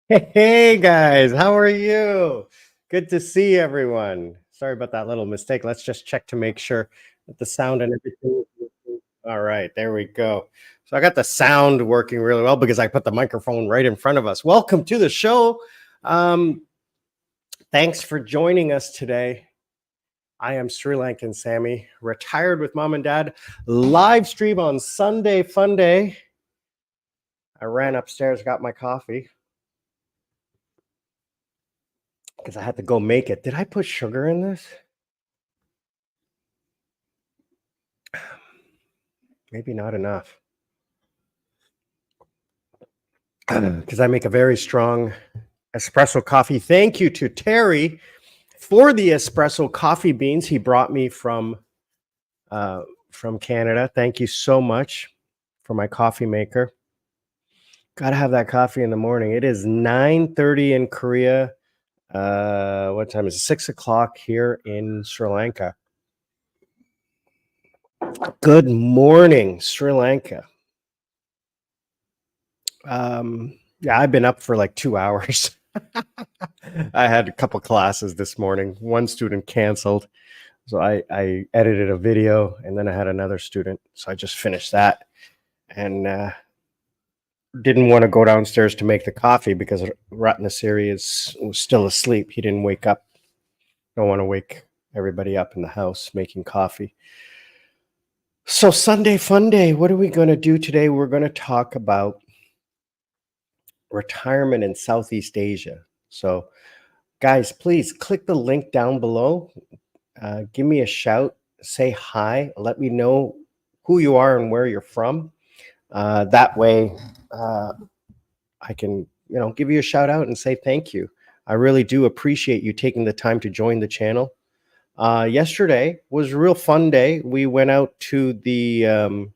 Hey guys, how are you? Good to see everyone. Sorry about that little mistake. Let's just check to make sure that the sound and everything is working. All right, there we go. So I got the sound working really well because I put the microphone right in front of us. Welcome to the show. Um, Thanks for joining us today. I am Sri Lankan Sammy, retired with mom and dad, live stream on Sunday Fun Day. I ran upstairs, got my coffee because I had to go make it. Did I put sugar in this? Maybe not enough. Because I make a very strong espresso coffee. Thank you to Terry for the espresso coffee beans he brought me from Canada. Thank you so much for my coffee maker. Gotta have that coffee in the morning. It is 9:30 in Korea. What time is it? 6 o'clock here in Sri Lanka. Good morning, Sri Lanka. Yeah, I've been up for like 2 hours. I had a couple classes this morning. One student canceled. So I edited a video and then I had another student. So I just finished that and didn't want to go downstairs to make the coffee because Ratnasiri was still asleep. He didn't wake up. Don't want to wake everybody up in the house making coffee. So Sunday Fun Day, what are we going to do today? We're going to talk about retirement in Southeast Asia. So guys, please click the link down below. Give me a shout, say hi, let me know who you are and where you're from. That way I can, give you a shout out and say thank you. I really do appreciate you taking the time to join the channel. Yesterday was a real fun day. We went out to the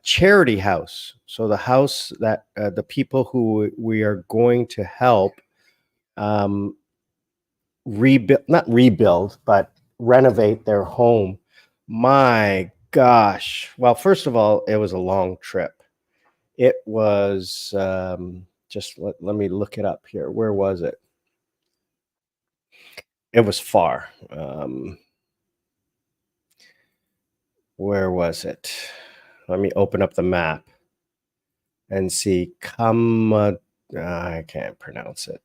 charity house. So the house that the people who we are going to help rebuild, not rebuild, but renovate their home. My gosh. Well, first of all, it was a long trip. It was just let me look it up here. Where was it? It was far. Where was it? Let me open up the map and see. I can't pronounce it.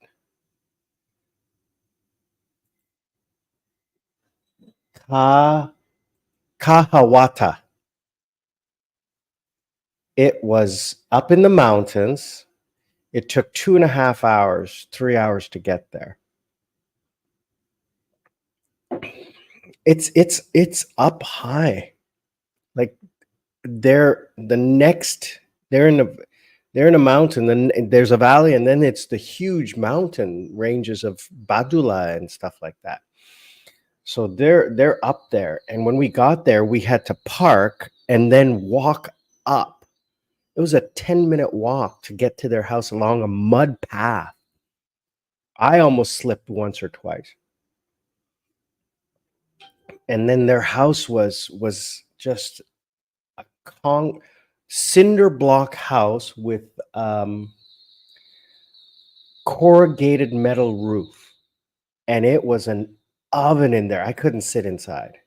Kahawata. It was up in the mountains. It took 2.5 hours, 3 hours to get there. It's up high. Like they're in a mountain, then there's a valley, and then it's the huge mountain ranges of Badula and stuff like that. So they're up there. And when we got there, we had to park and then walk up. It was a 10-minute walk to get to their house along a mud path. I almost slipped once or twice. And then their house was just a cinder block house with corrugated metal roof, and it was an oven in there. I couldn't sit inside.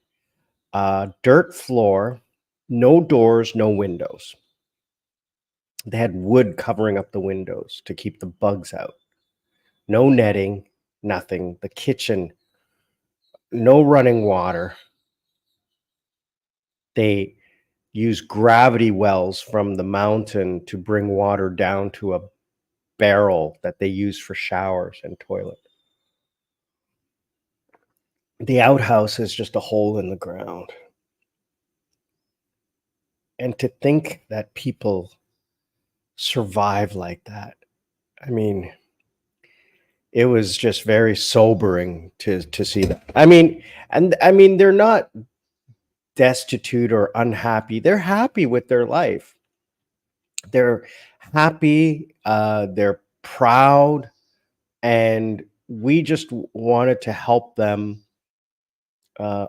Dirt floor, no doors, no windows. They had wood covering up the windows to keep the bugs out. No netting, nothing. The kitchen, no running water. They use gravity wells from the mountain to bring water down to a barrel that they use for showers and toilet. The outhouse is just a hole in the ground. And to think that people survive like that, I mean, it was just very sobering to see that. I mean, they're not destitute or unhappy. They're happy with their life. They're happy, they're proud, and we just wanted to help them.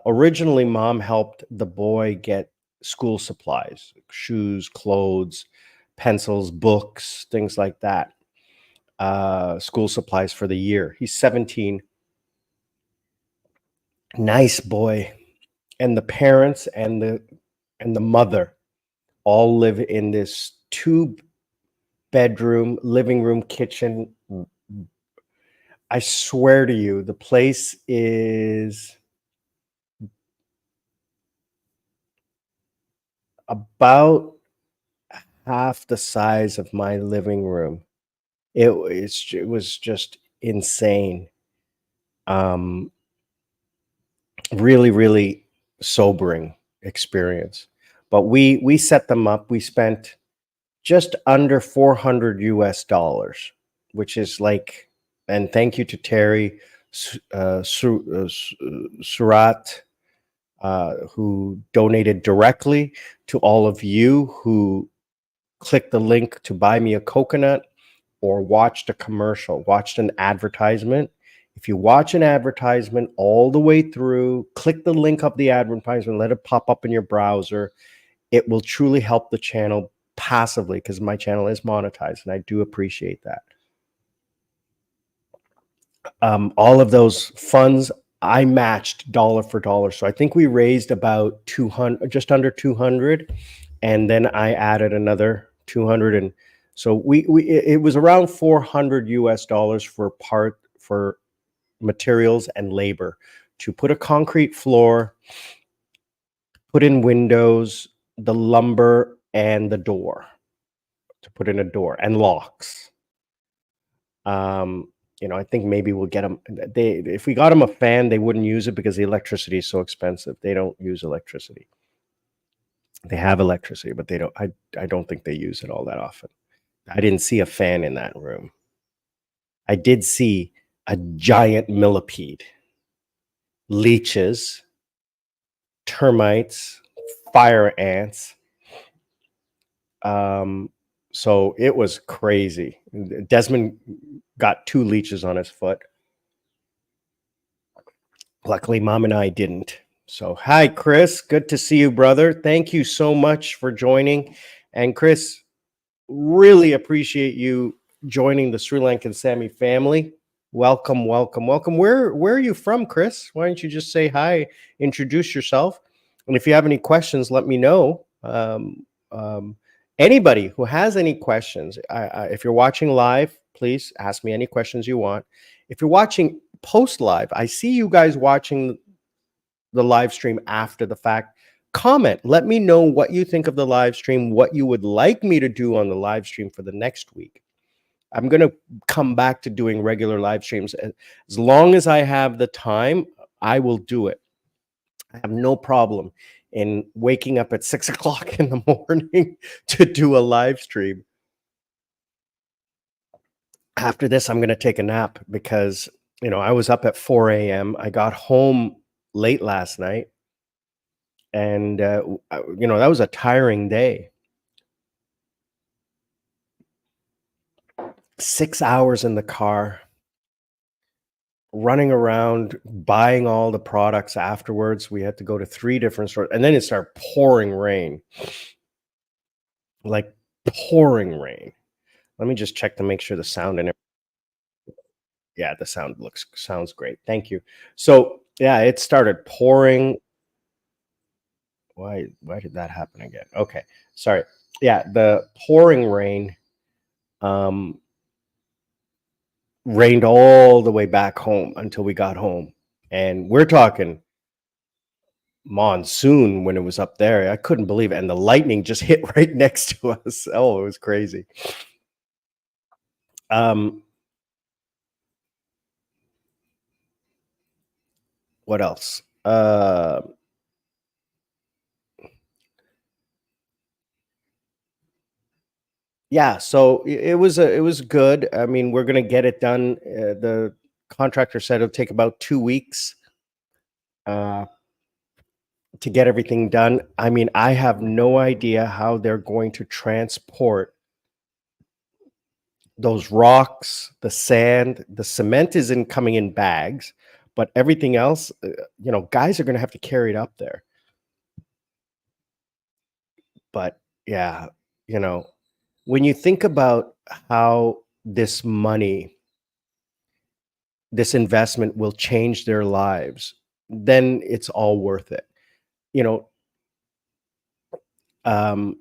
Originally, mom helped the boy get school supplies, shoes, clothes, pencils, books, things like that. school supplies for the year. He's 17. Nice boy. And the parents and the mother all live in this two-bedroom, living room, kitchen. I swear to you, the place is about half the size of my living room. It was just insane. Um, really, really sobering experience. But we set them up. We spent just under 400 US dollars, which is like, and thank you to Terry Surat, who donated directly, to all of you who clicked the link to buy me a coconut or watched a commercial, watched an advertisement. If you watch an advertisement all the way through, click the link of the advertisement, let it pop up in your browser. It will truly help the channel passively, because my channel is monetized, and I do appreciate that. All of those funds I matched dollar for dollar. So I think we raised about 200, just under 200, and then I added another 200, and so it was around 400 US dollars for materials and labor to put a concrete floor, put in windows, the lumber, and the door, to put in a door and locks. I think maybe we'll get them. If we got them a fan, they wouldn't use it because the electricity is so expensive. They don't use electricity. They have electricity, but they don't. I don't think they use it all that often. I didn't see a fan in that room. I did see a giant millipede, leeches, termites, fire ants. So it was crazy. Desmond got 2 leeches on his foot. Luckily, Mom and I didn't. So, hi, Chris. Good to see you, brother. Thank you so much for joining. And Chris, really appreciate you joining the Sri Lankan Sami family. Welcome, welcome, welcome. Where are you from, Chris? Why don't you just say hi, introduce yourself, and if you have any questions, let me know. Anybody who has any questions, if you're watching live, please ask me any questions you want. If you're watching post live, I see you guys watching the live stream after the fact. Comment, let me know what you think of the live stream, what you would like me to do on the live stream for the next week. I'm going to come back to doing regular live streams. As long as I have the time, I will do it. I have no problem in waking up at 6 o'clock in the morning to do a live stream. After this, I'm going to take a nap because, I was up at 4 a.m. I got home late last night, and, that was a tiring day. 6 hours in the car, running around, buying all the products afterwards. We had to go to 3 different stores, and then it started pouring rain. Like, pouring rain. Let me just check to make sure the sound and yeah, the sounds great. Thank you. So, yeah, it started pouring. Why did that happen again? Okay, sorry. Yeah, the pouring rain, um, rained all the way back home until we got home, and we're talking monsoon when it was up there. I couldn't believe it, and the lightning just hit right next to us. Oh, it was crazy. What else? Yeah, so it was good. I mean, we're gonna get it done. The contractor said it'll take about 2 weeks uh, to get everything done. I mean, I have no idea how they're going to transport those rocks, the sand, the cement isn't coming in bags, but everything else, guys are gonna have to carry it up there. But yeah, you know, when you think about how this money, this investment will change their lives, then it's all worth it. You know, um,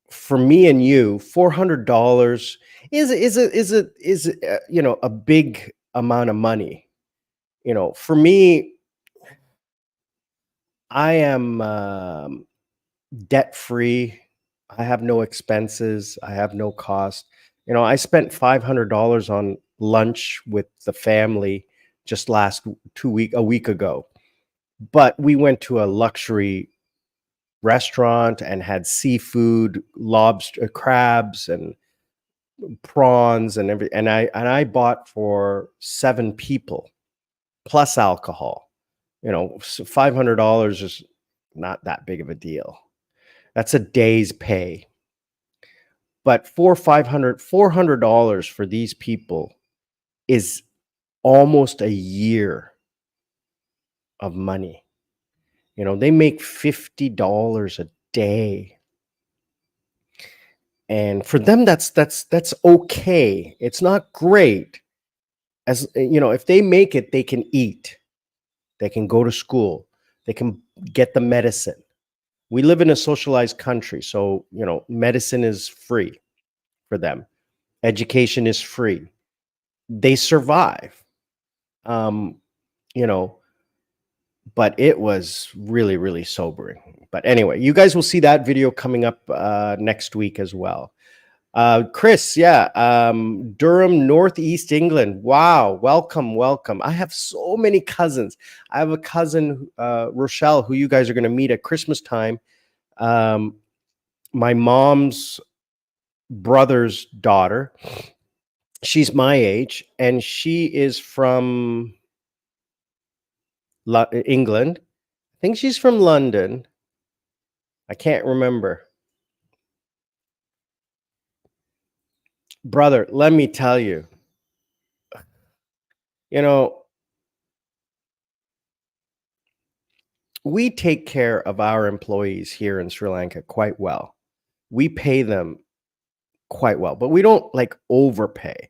for me and you, $400 is you know, a big amount of money. You know, for me, I am debt free. I have no expenses. I have no cost. You know, I spent $500 on lunch with the family just a week ago. But we went to a luxury restaurant and had seafood, lobster, crabs, and prawns, and I bought for 7 people plus alcohol. You know, so $500 is not that big of a deal. That's a day's pay. But $400 for these people is almost a year of money. You know, they make $50 a day. And for them, that's okay. It's not great. As you know, if they make it, they can eat, they can go to school, they can get the medicine. We live in a socialized country, so you know, medicine is free for them. Education is free. They survive. Um, you know, but it was really, really sobering. But anyway, you guys will see that video coming up next week as well. Chris, yeah, Durham, Northeast England. Wow, welcome, welcome. I have so many cousins. I have a cousin, Rochelle, who you guys are going to meet at Christmas time. My mom's brother's daughter. She's my age, and she is from England. I think she's from London. I can't remember. Brother, let me tell you, you know, we take care of our employees here in Sri Lanka quite well. We pay them quite well, but we don't like overpay.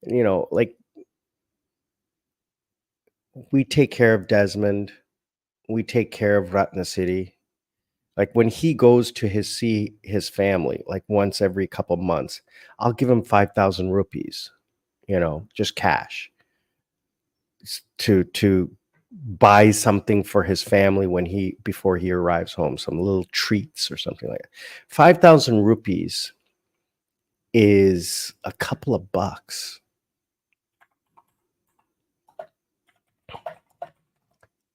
You know, like we take care of Desmond, we take care of Ratna City. Like when he goes to see his family, like once every couple months, I'll give him 5,000 rupees, you know, just cash to buy something for his family before he arrives home, some little treats or something like that. 5,000 rupees is a couple of bucks.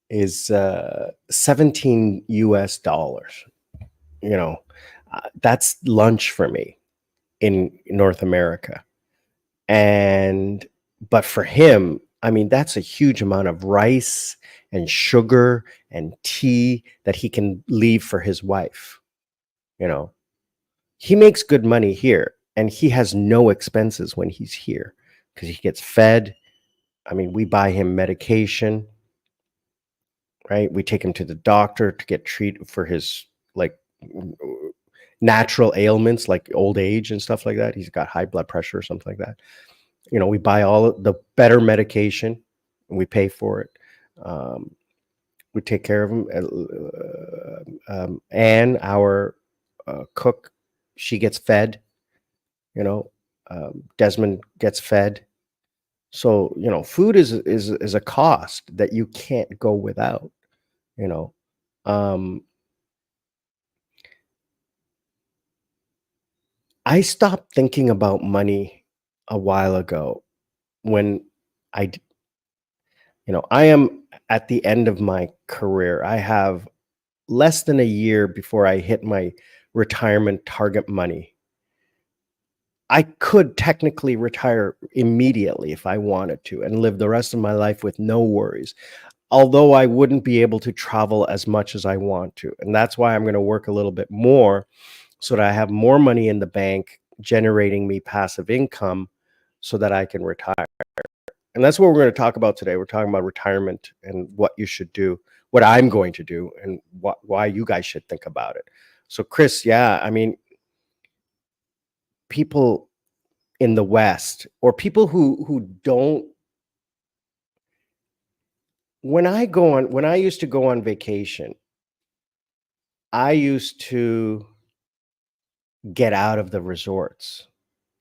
Is 17 US dollars. You know, that's lunch for me in North America. But for him, I mean, that's a huge amount of rice and sugar and tea that he can leave for his wife. You know, he makes good money here and he has no expenses when he's here because he gets fed. I mean, we buy him medication, right? We take him to the doctor to get treated for his like natural ailments like old age and stuff like that. He's got high blood pressure or something like that. You know, we buy all the better medication and we pay for it. We take care of him. Anne, our cook, she gets fed. You know, Desmond gets fed. So you know, food is a cost that you can't go without. You know, I stopped thinking about money a while ago when I, you know, I am at the end of my career. I have less than a year before I hit my retirement target money. I could technically retire immediately if I wanted to and live the rest of my life with no worries, although I wouldn't be able to travel as much as I want to. And that's why I'm going to work a little bit more so that I have more money in the bank generating me passive income so that I can retire. And that's what we're going to talk about today. We're talking about retirement and what you should do, what I'm going to do, and why you guys should think about it. So, Chris, yeah, I mean, people, in the West, or people who don't. When I used to go on vacation, I used to get out of the resorts.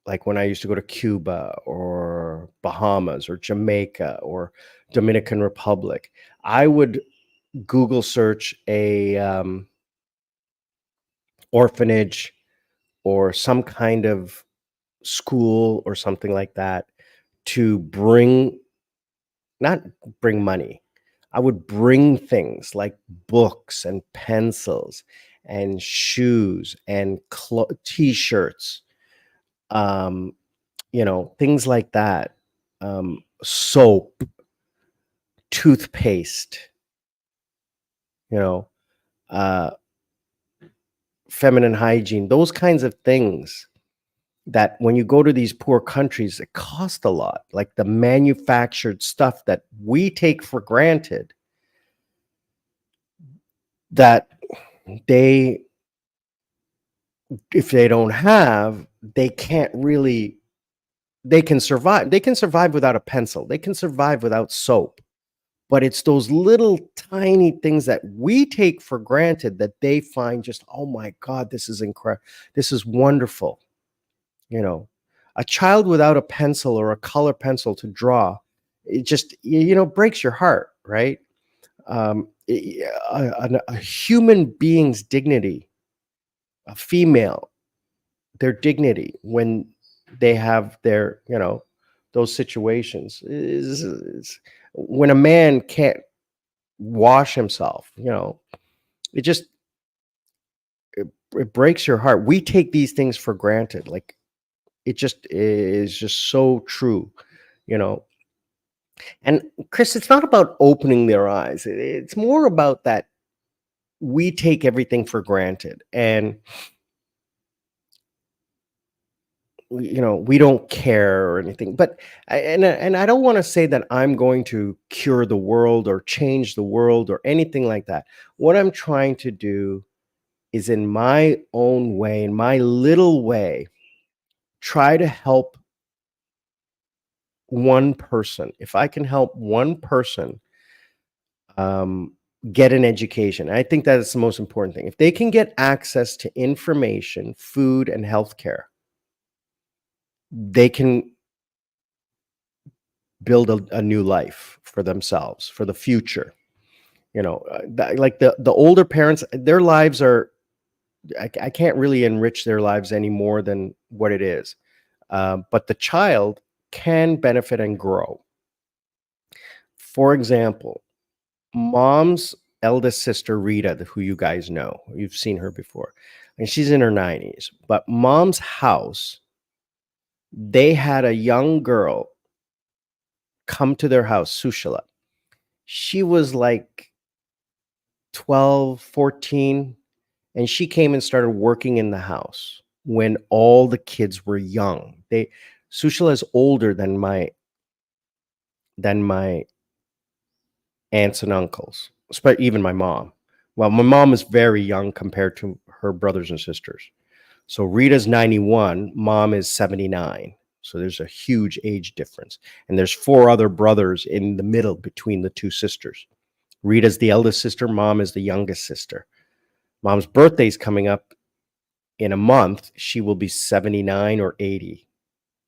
Like when I used to go to Cuba or Bahamas or Jamaica or Dominican Republic, I would Google search a orphanage or some kind of school or something like that to bring, not bring money. I would bring things like books and pencils and shoes and t-shirts, um, things like that. Soap, toothpaste, you know, uh, feminine hygiene, those kinds of things that when you go to these poor countries, it costs a lot. Like the manufactured stuff that we take for granted, that they, if they don't have, they can't really, they can survive. They can survive without a pencil. They can survive without soap. But it's those little tiny things that we take for granted that they find just, oh my God, this is incredible. This is wonderful. You know, a child without a pencil or a color pencil to draw, it just, breaks your heart, right? A human being's dignity, a female, their dignity when they have their, those situations is when a man can't wash himself, it just, it breaks your heart. We take these things for granted. Like it just is just so true, you know. And Chris, it's not about opening their eyes. It's more about that we take everything for granted, and we don't care or anything. But and I don't want to say that I'm going to cure the world or change the world or anything like that. What I'm trying to do is, in my own way, in my little way, try to help one person. If I can help one person um, get an education, I think that is the most important thing. If they can get access to information, food, and healthcare, they can build a new life for themselves, for the future. Like the older parents, their lives are, I can't really enrich their lives any more than what it is. But the child can benefit and grow. For example, mom's eldest sister, Rita, who you guys know, you've seen her before, and she's in her 90s. But mom's house, they had a young girl come to their house, Sushila. She was like 12, 14, and she came and started working in the house when all the kids were young. Sushila is older than my aunts and uncles, even my mom. Well, my mom is very young compared to her brothers and sisters. So Rita's 91, mom is 79. So there's a huge age difference. And there's four other brothers in the middle between the two sisters. Rita's the eldest sister, mom is the youngest sister. Mom's birthday's coming up in a month. She will be 79 or 80.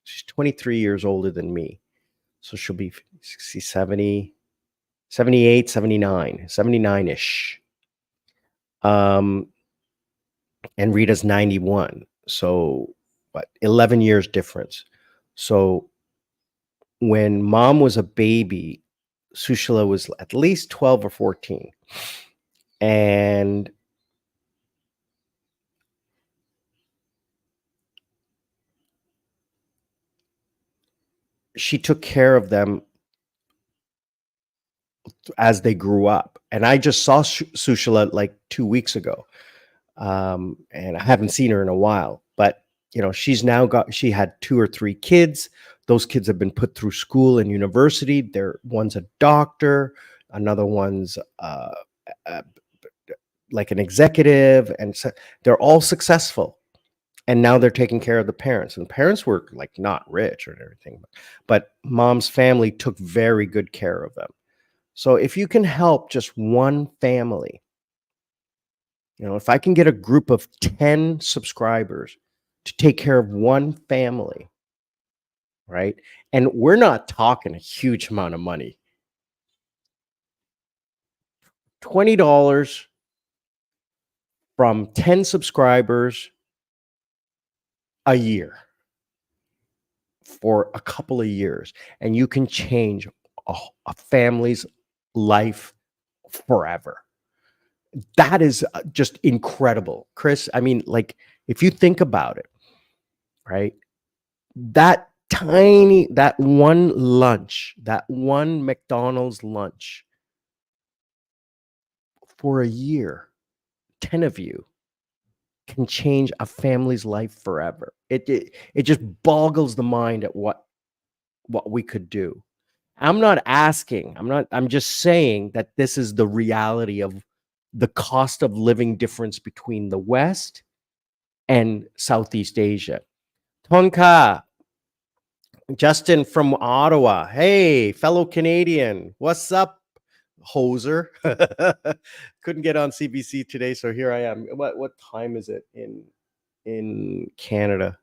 She's 23 years older than me. So she'll be 70, 78, 79, 79-ish. And Rita's 91. So what, 11 years difference. So when mom was a baby, Sushila was at least 12 or 14. And she took care of them as they grew up. And I just saw Sushila like 2 weeks ago. And I haven't seen her in a while, but she had 2 or 3 kids. Those kids have been put through school and university. One's a doctor, another one's like an executive, and so they're all successful. and now they're taking care of the parents, and the parents were like not rich or everything, but mom's family took very good care of them. So if you can help just one family, if I can get a group of 10 subscribers to take care of one family, right? And we're not talking a huge amount of money. $20 from 10 subscribers a year for a couple of years, and you can change a family's life forever. That is just incredible, Chris. I mean, like, if you think about it, right? That one lunch, that one McDonald's lunch for a year, 10 of you can change a family's life forever. It just boggles the mind at what we could do. I'm just saying that this is the reality of the cost of living difference between the West and Southeast Asia. Tonka, Justin from Ottawa. Hey, fellow Canadian. What's up, hoser? Couldn't get on CBC today, so here I am. What time is it in Canada?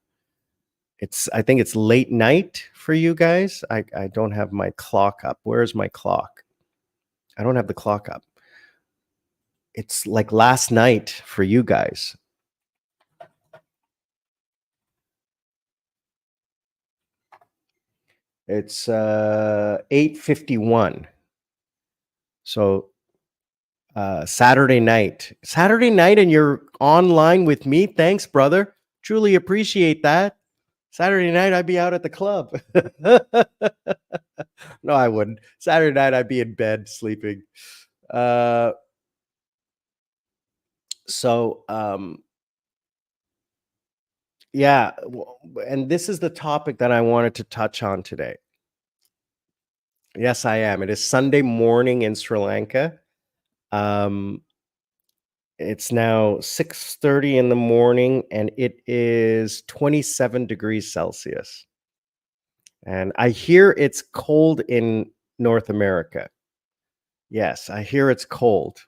I think it's late night for you guys. I don't have my clock up. Where's my clock? I don't have the clock up. It's like last night for you guys. It's 8:51. So Saturday night. Saturday night, and you're online with me. Thanks, brother. Truly appreciate that. Saturday night, I'd be out at the club. No, I wouldn't. Saturday night, I'd be in bed sleeping. Uh, so, yeah. And this is the topic that I wanted to touch on today. Yes, I am. It is Sunday morning in Sri Lanka. Um, It's now 6:30 in the morning, and it is 27 degrees Celsius. And I hear it's cold in North America. Yes, I hear it's cold.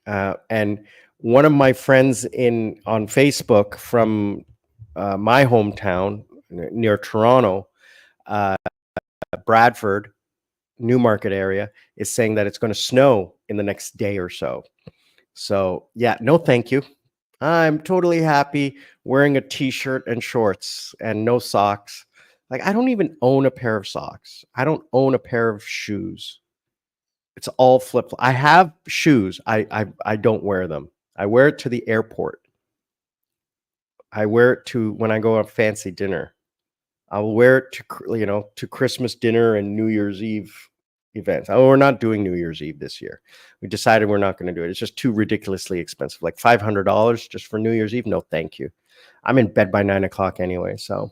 And one of my friends on Facebook from my hometown near Toronto, uh, Bradford, Newmarket area, is saying that it's going to snow in the next day or so. So, yeah, no, thank you. I'm totally happy wearing a t-shirt and shorts and no socks. Like, I don't even own a pair of socks. I don't own a pair of shoes. It's all flip. I have shoes. I don't wear them. I wear it to the airport. I wear it to when I go on fancy dinner. I'll wear it to Christmas dinner and New Year's Eve events. Oh, we're not doing New Year's Eve this year. We decided we're not going to do it. It's just too ridiculously expensive. Like $500 just for New Year's Eve. No, thank you. I'm in bed by 9 o'clock anyway. So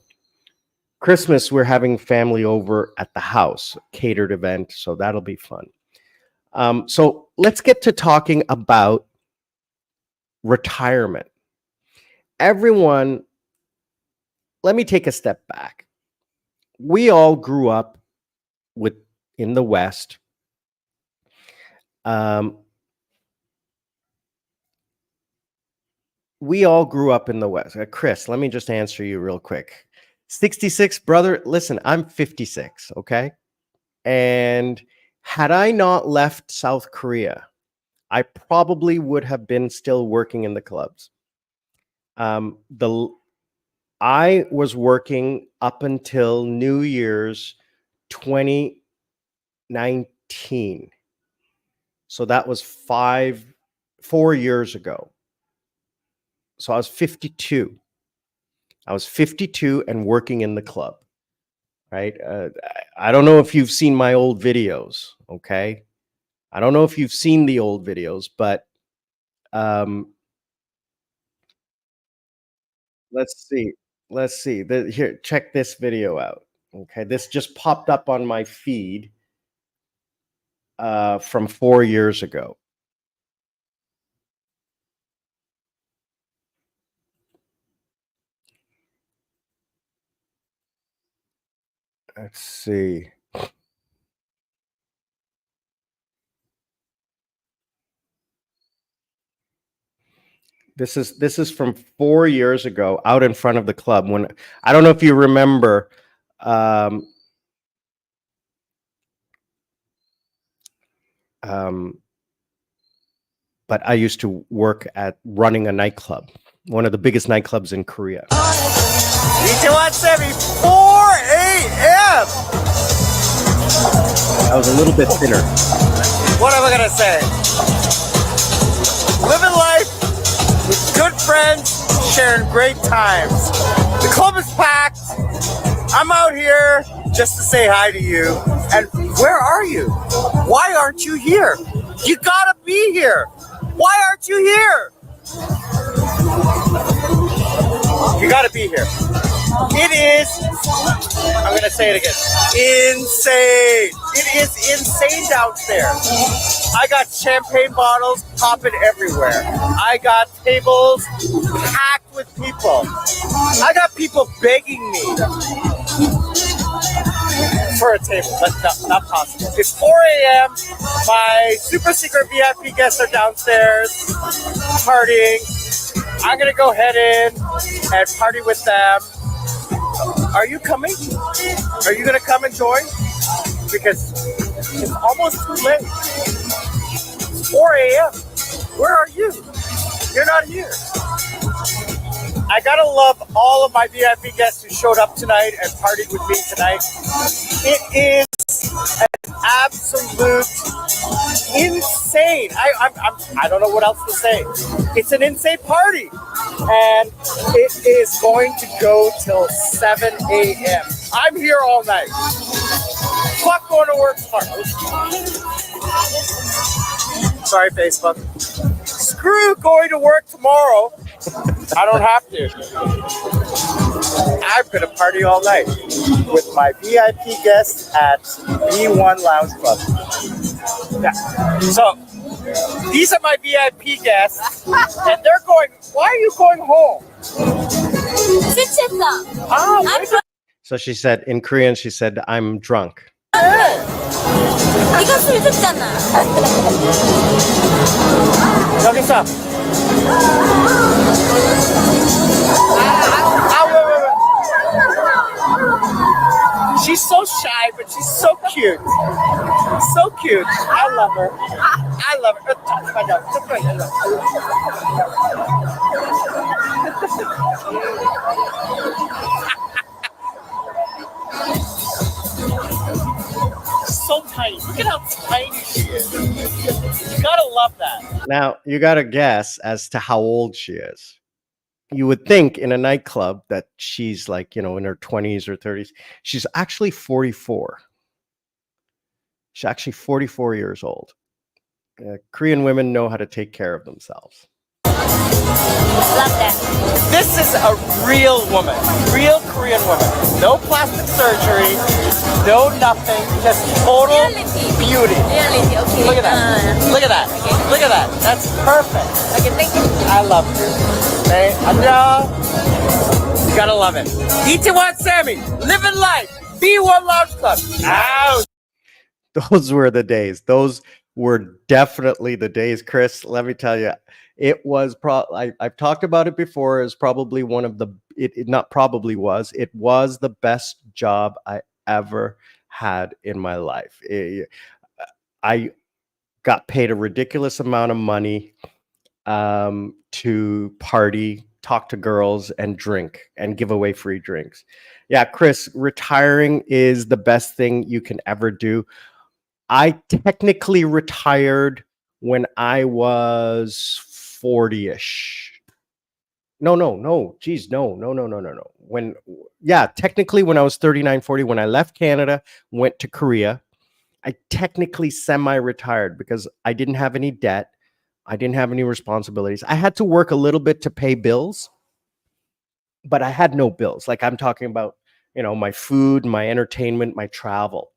Christmas, we're having family over at the house, catered event. So that'll be fun. So let's get to talking about retirement. Everyone, let me take a step back. We all grew up in the West. We all grew up in the West. Chris, let me just answer you real quick. 66, brother. Listen, I'm 56, okay? And had I not left South Korea, I probably would have been still working in the clubs. I was working up until New Year's 2019. So that was 4 years ago. So I was 52. I was 52 and working in the club, right? I don't know if you've seen my old videos, okay? I don't know if you've seen the old videos, but let's see. Let's see. Here, check this video out. Okay, this just popped up on my feed from 4 years ago. Let's see. This is from 4 years ago, out in front of the club. When I don't know if you remember, um, um, but I used to work at running a nightclub, one of the biggest nightclubs in Korea. 4 a.m. I was a little bit thinner. What am I gonna say? Living life with good friends, sharing great times. The club is packed. I'm out here just to say hi to you. And where are you? Why aren't you here? You gotta be here. Why aren't you here? You gotta be here. It is, I'm gonna say it again, insane. It is insane downstairs. I got champagne bottles popping everywhere. I got tables packed with people. I got people begging me for a table, but not possible. It's 4 a.m. My super secret VIP guests are downstairs partying. I'm gonna go head in and party with them. Are you coming? Are you gonna come and join? Because it's almost too late. It's 4 a.m. Where are you? You're not here. I gotta love all of my VIP guests who showed up tonight and partied with me tonight. It is an absolute insane. I don't know what else to say. It's an insane party, and it is going to go till 7 a.m. I'm here all night. Fuck going to work tomorrow. Sorry, Facebook. Screw going to work tomorrow. I don't have to. I'm gonna party all night with my VIP guests at B1 Lounge Club. Yeah. So these are my VIP guests, and they're going. Why are you going home? I'm drunk. So she said in Korean, she said, "I'm drunk." 네가 술 줬잖아. 여기 있어. Wait. She's so shy, but she's so cute. So cute. I love her. I love her. So tiny. Look at how tiny she is. You gotta love that. Now you got to guess as to how old she is. You would think in a nightclub that she's like, in her 20s or 30s. She's actually 44. She's actually 44 years old. Korean women know how to take care of themselves. Love that. This is a real woman, real Korean woman. No plastic surgery, no nothing, just total Reality. beauty. Reality, okay. Look at that. Look at that. Okay. Look at that. That's perfect. Okay, thank you. I love you. Okay, 안녕. You gotta love it. Itaewon Sammy, living life. B1 Lounge Club. Ouch. Those were the days. Those were definitely the days, Chris. Let me tell you, it was I've talked about it before. It's probably one of the it not probably was. It was the best job I ever had in my life. I got paid a ridiculous amount of money to party, talk to girls, and drink and give away free drinks. Yeah, Chris, retiring is the best thing you can ever do. I technically retired when I was 40-ish. No. Geez, no. Technically when I was 39, 40, when I left Canada, went to Korea, I technically semi-retired because I didn't have any debt. I didn't have any responsibilities. I had to work a little bit to pay bills, but I had no bills. Like I'm talking about, my food, my entertainment, my travel.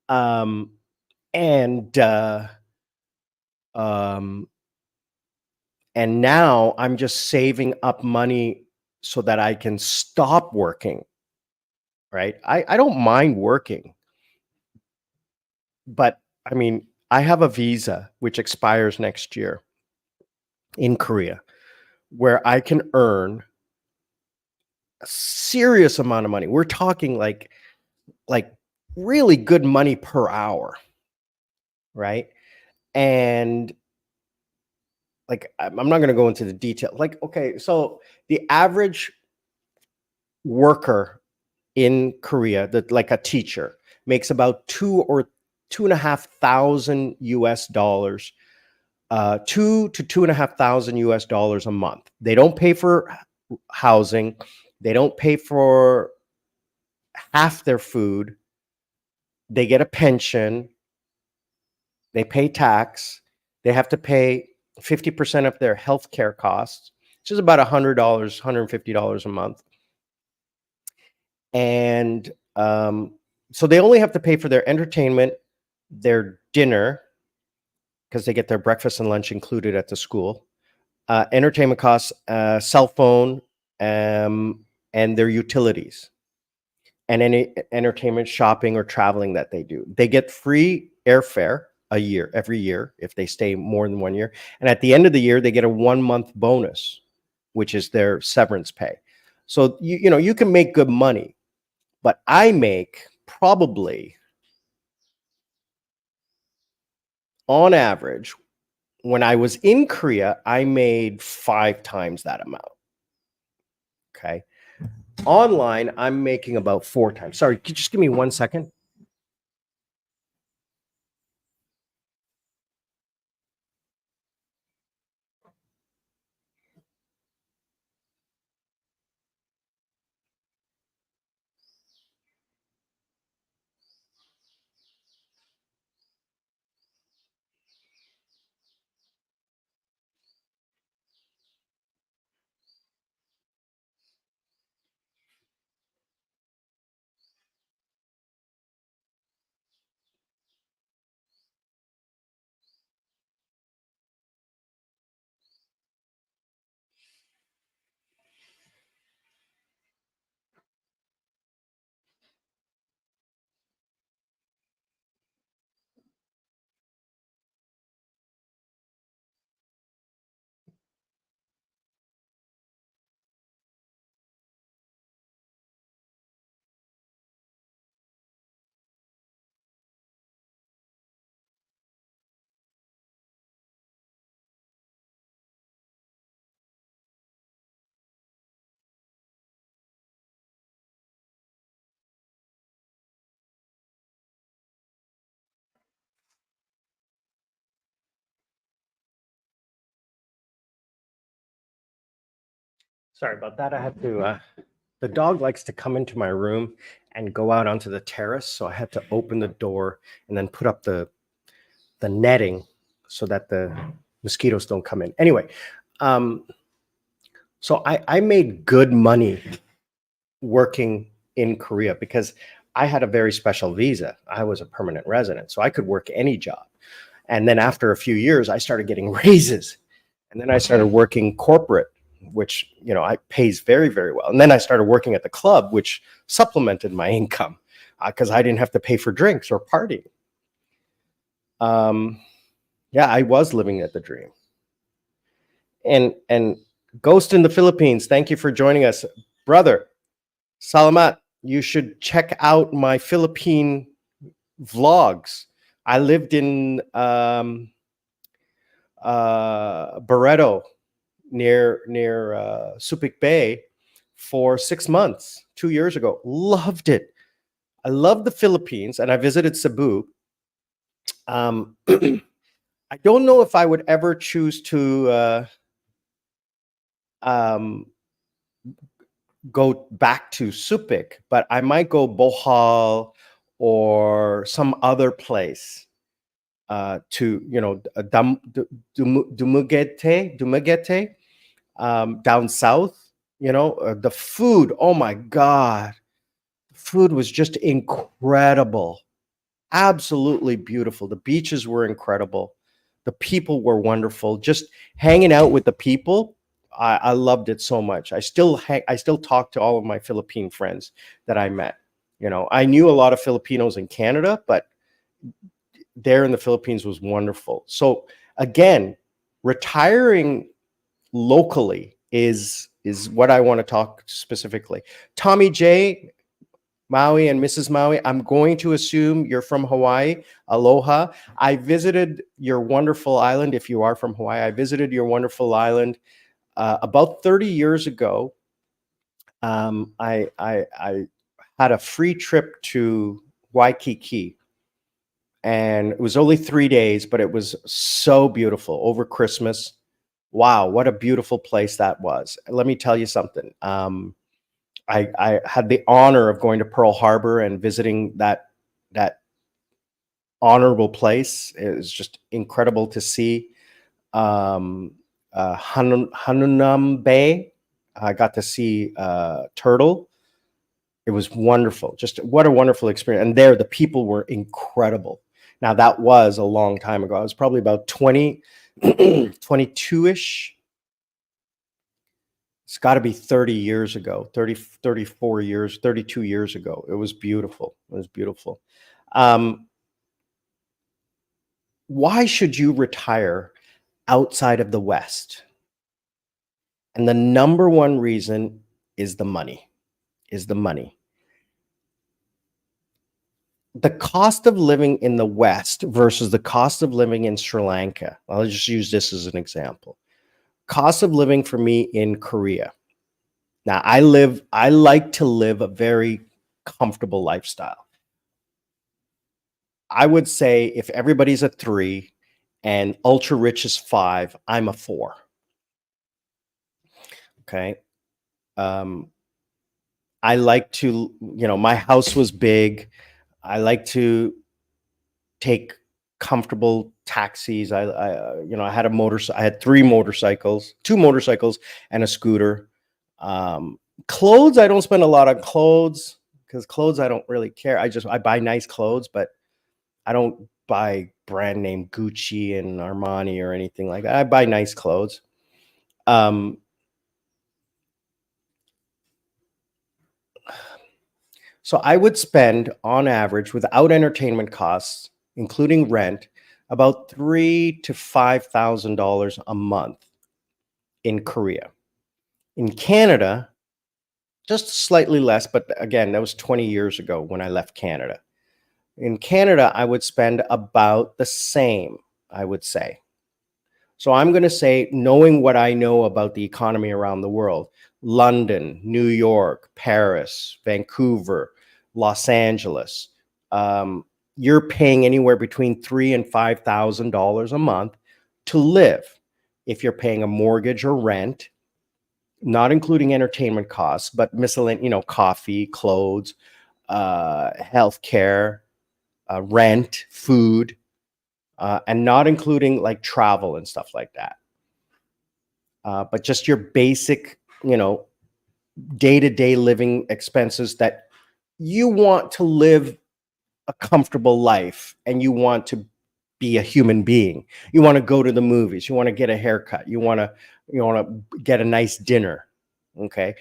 Um, and now I'm just saving up money so that I can stop working right? I don't mind working, but I mean, I have a visa which expires next year in Korea where I can earn a serious amount of money. We're talking like really good money per hour, right? And like I'm not going to go into the detail. Like, okay, so the average worker in Korea, that like a teacher, makes about $2,500 US, $2,000 to $2,500 a month. They don't pay for housing. They don't pay for half their food. They get a pension. They pay tax. They have to pay 50% of their healthcare costs, which is about $100, $150 a month. And so they only have to pay for their entertainment, their dinner, because they get their breakfast and lunch included at the school, entertainment costs, cell phone, and their utilities, and any entertainment, shopping, or traveling that they do. They get free airfare every year, if they stay more than 1 year. And at the end of the year, they get a 1 month bonus, which is their severance pay. So, you know, you can make good money, but I make probably on average, when I was in Korea, I made 5 times that amount. Okay. Online, I'm making about 4 times. Sorry, could you just give me 1 second? Sorry about that. I had to, the dog likes to come into my room and go out onto the terrace. So I had to open the door and then put up the netting so that the mosquitoes don't come in. Anyway, so I made good money working in Korea because I had a very special visa. I was a permanent resident, so I could work any job. And then after a few years, I started getting raises. And then I started working corporate, which, you know, I pays very, very well. And then I started working at the club, which supplemented my income because I didn't have to pay for drinks or partying. Yeah, I was living at the dream. And Ghost in the Philippines, thank you for joining us. Brother, Salamat, you should check out my Philippine vlogs. I lived in Barreto near Subic Bay for 6 months 2 years ago. Loved it. I love the Philippines, and I visited Cebu. I don't know if I would ever choose to go back to Subic, but I might go Bohol or some other place to, you know, Dumaguete, down south. You know, the food. Oh my God, the food was just incredible, absolutely beautiful. The beaches were incredible. The people were wonderful. Just hanging out with the people, I loved it so much. I still talk to all of my Philippine friends that I met. You know, I knew a lot of Filipinos in Canada, but there in the Philippines was wonderful. So again, retiring locally is what I want to talk specifically. Tommy J, Maui and Mrs. Maui, I'm going to assume you're from Hawaii. Aloha. I visited your wonderful island. If you are from Hawaii, I visited your wonderful island about 30 years ago. I had a free trip to Waikiki, and it was only 3 days, but it was so beautiful over Christmas. Wow, what a beautiful place that was. Let me tell you something. I had the honor of going to Pearl Harbor and visiting that honorable place. It was just incredible to see. Hanunam Bay, I got to see turtle. It was wonderful. Just what a wonderful experience. And there, the people were incredible. Now, that was a long time ago. I was probably about 22-ish. It's got to be 30 years ago, 30, 34 years, 32 years ago. It was beautiful. It was beautiful. Why should you retire outside of the West? And the number one reason is the money. The cost of living in the West versus the cost of living in Sri Lanka. I'll just use this as an example. Cost of living for me in Korea. Now, I like to live a very comfortable lifestyle. I would say if everybody's a 3 and ultra rich is 5, I'm a 4. Okay. I like to, my house was big. I like to take comfortable taxis. I had I had 3 motorcycles, 2 motorcycles and a scooter. Clothes, I don't spend a lot on clothes because clothes, I don't really care. I buy nice clothes, but I don't buy brand name Gucci and Armani or anything like that. I buy nice clothes. So I would spend on average without entertainment costs, including rent, about $3,000 to $5,000 a month in Korea. In Canada, just slightly less, but again, that was 20 years ago when I left Canada. In Canada, I would spend about the same, I would say. So I'm going to say, knowing what I know about the economy around the world, London, New York, Paris, Vancouver, Los Angeles, you're paying anywhere between $3,000 and $5,000 a month to live. If you're paying a mortgage or rent, not including entertainment costs, but miscellaneous, coffee, clothes, healthcare, rent, food, and not including like travel and stuff like that. But just your basic, day-to-day living expenses that you want to live a comfortable life and you want to be a human being. You want to go to the movies. You want to get a haircut. You want to get a nice dinner. Okay.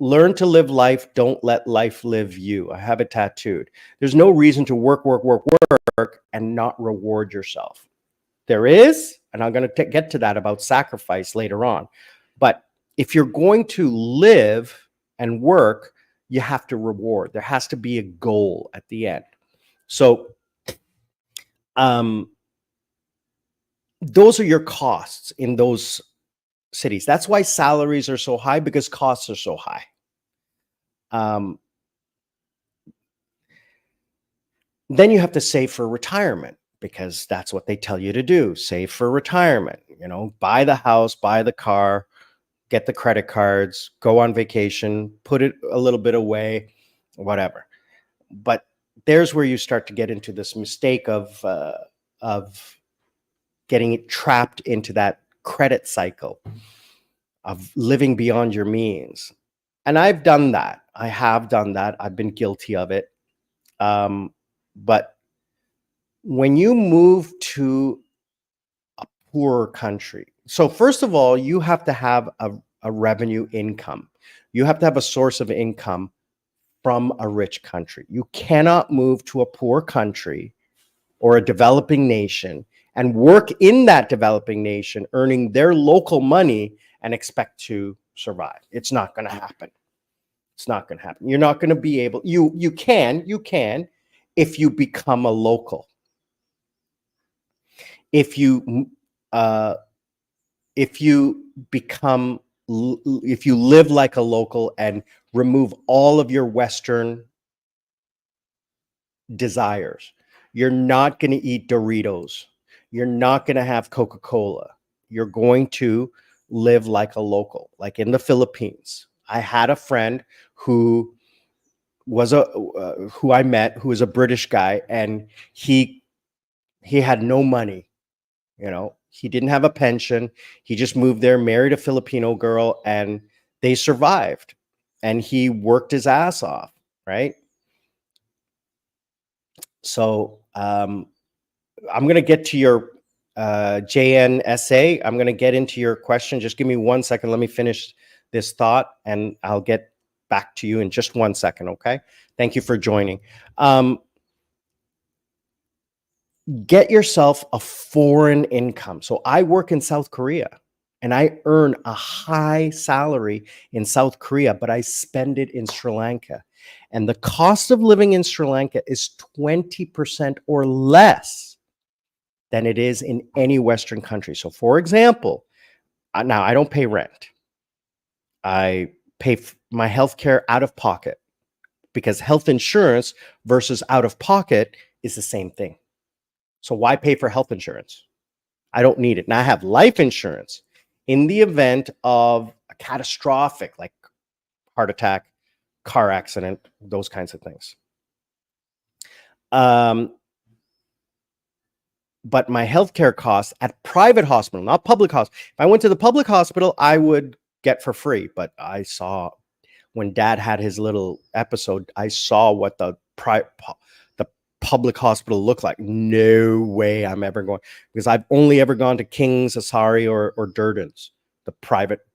Learn to live life. Don't let life live you. I have it tattooed. There's no reason to work and not reward yourself. There is, and I'm going to get to that about sacrifice later on. But if you're going to live and work, you have to reward. There has to be a goal at the end. So those are your costs in those cities. That's why salaries are so high, because costs are so high. Then you have to save for retirement, because that's what they tell you to do. Save for retirement, buy the house, buy the car, get the credit cards, go on vacation, put it a little bit away, whatever. But there's where you start to get into this mistake of getting it trapped into that credit cycle of living beyond your means. And I've done that. I have done that. I've been guilty of it. But when you move to a poorer country, so first of all, you have to have a revenue income. You have to have a source of income from a rich country. You cannot move to a poor country or a developing nation and work in that developing nation, earning their local money and expect to survive. It's not going to happen. It's not going to happen. You're not going to be able, you can if you become a local. If you become, if you live like a local and remove all of your Western desires, you're not going to eat Doritos. You're not going to have Coca-Cola. You're going to live like a local, like in the Philippines. I had a friend who was who I met, who was a British guy, and he had no money. You know, he didn't have a pension. He just moved there, married a Filipino girl, and they survived. And he worked his ass off, right? So I'm going to get to your JNSA. I'm going to get into your question. Just give me 1 second. Let me finish this thought, and I'll get back to you in just 1 second, okay? Thank you for joining. Get yourself a foreign income. So I work in South Korea, and I earn a high salary in South Korea, but I spend it in Sri Lanka. And the cost of living in Sri Lanka is 20% or less than it is in any Western country. So for example, now I don't pay rent. I pay my healthcare out of pocket, because health insurance versus out of pocket is the same thing. So why pay for health insurance? I don't need it. Now I have life insurance in the event of a catastrophic, like heart attack, car accident, those kinds of things. But my healthcare costs at private hospital, not public hospital. If I went to the public hospital, I would get for free. But I saw, when Dad had his little episode, I saw what the public hospital looked like. No way I'm ever going, because I've only ever gone to King's, Asari, or Durden's, the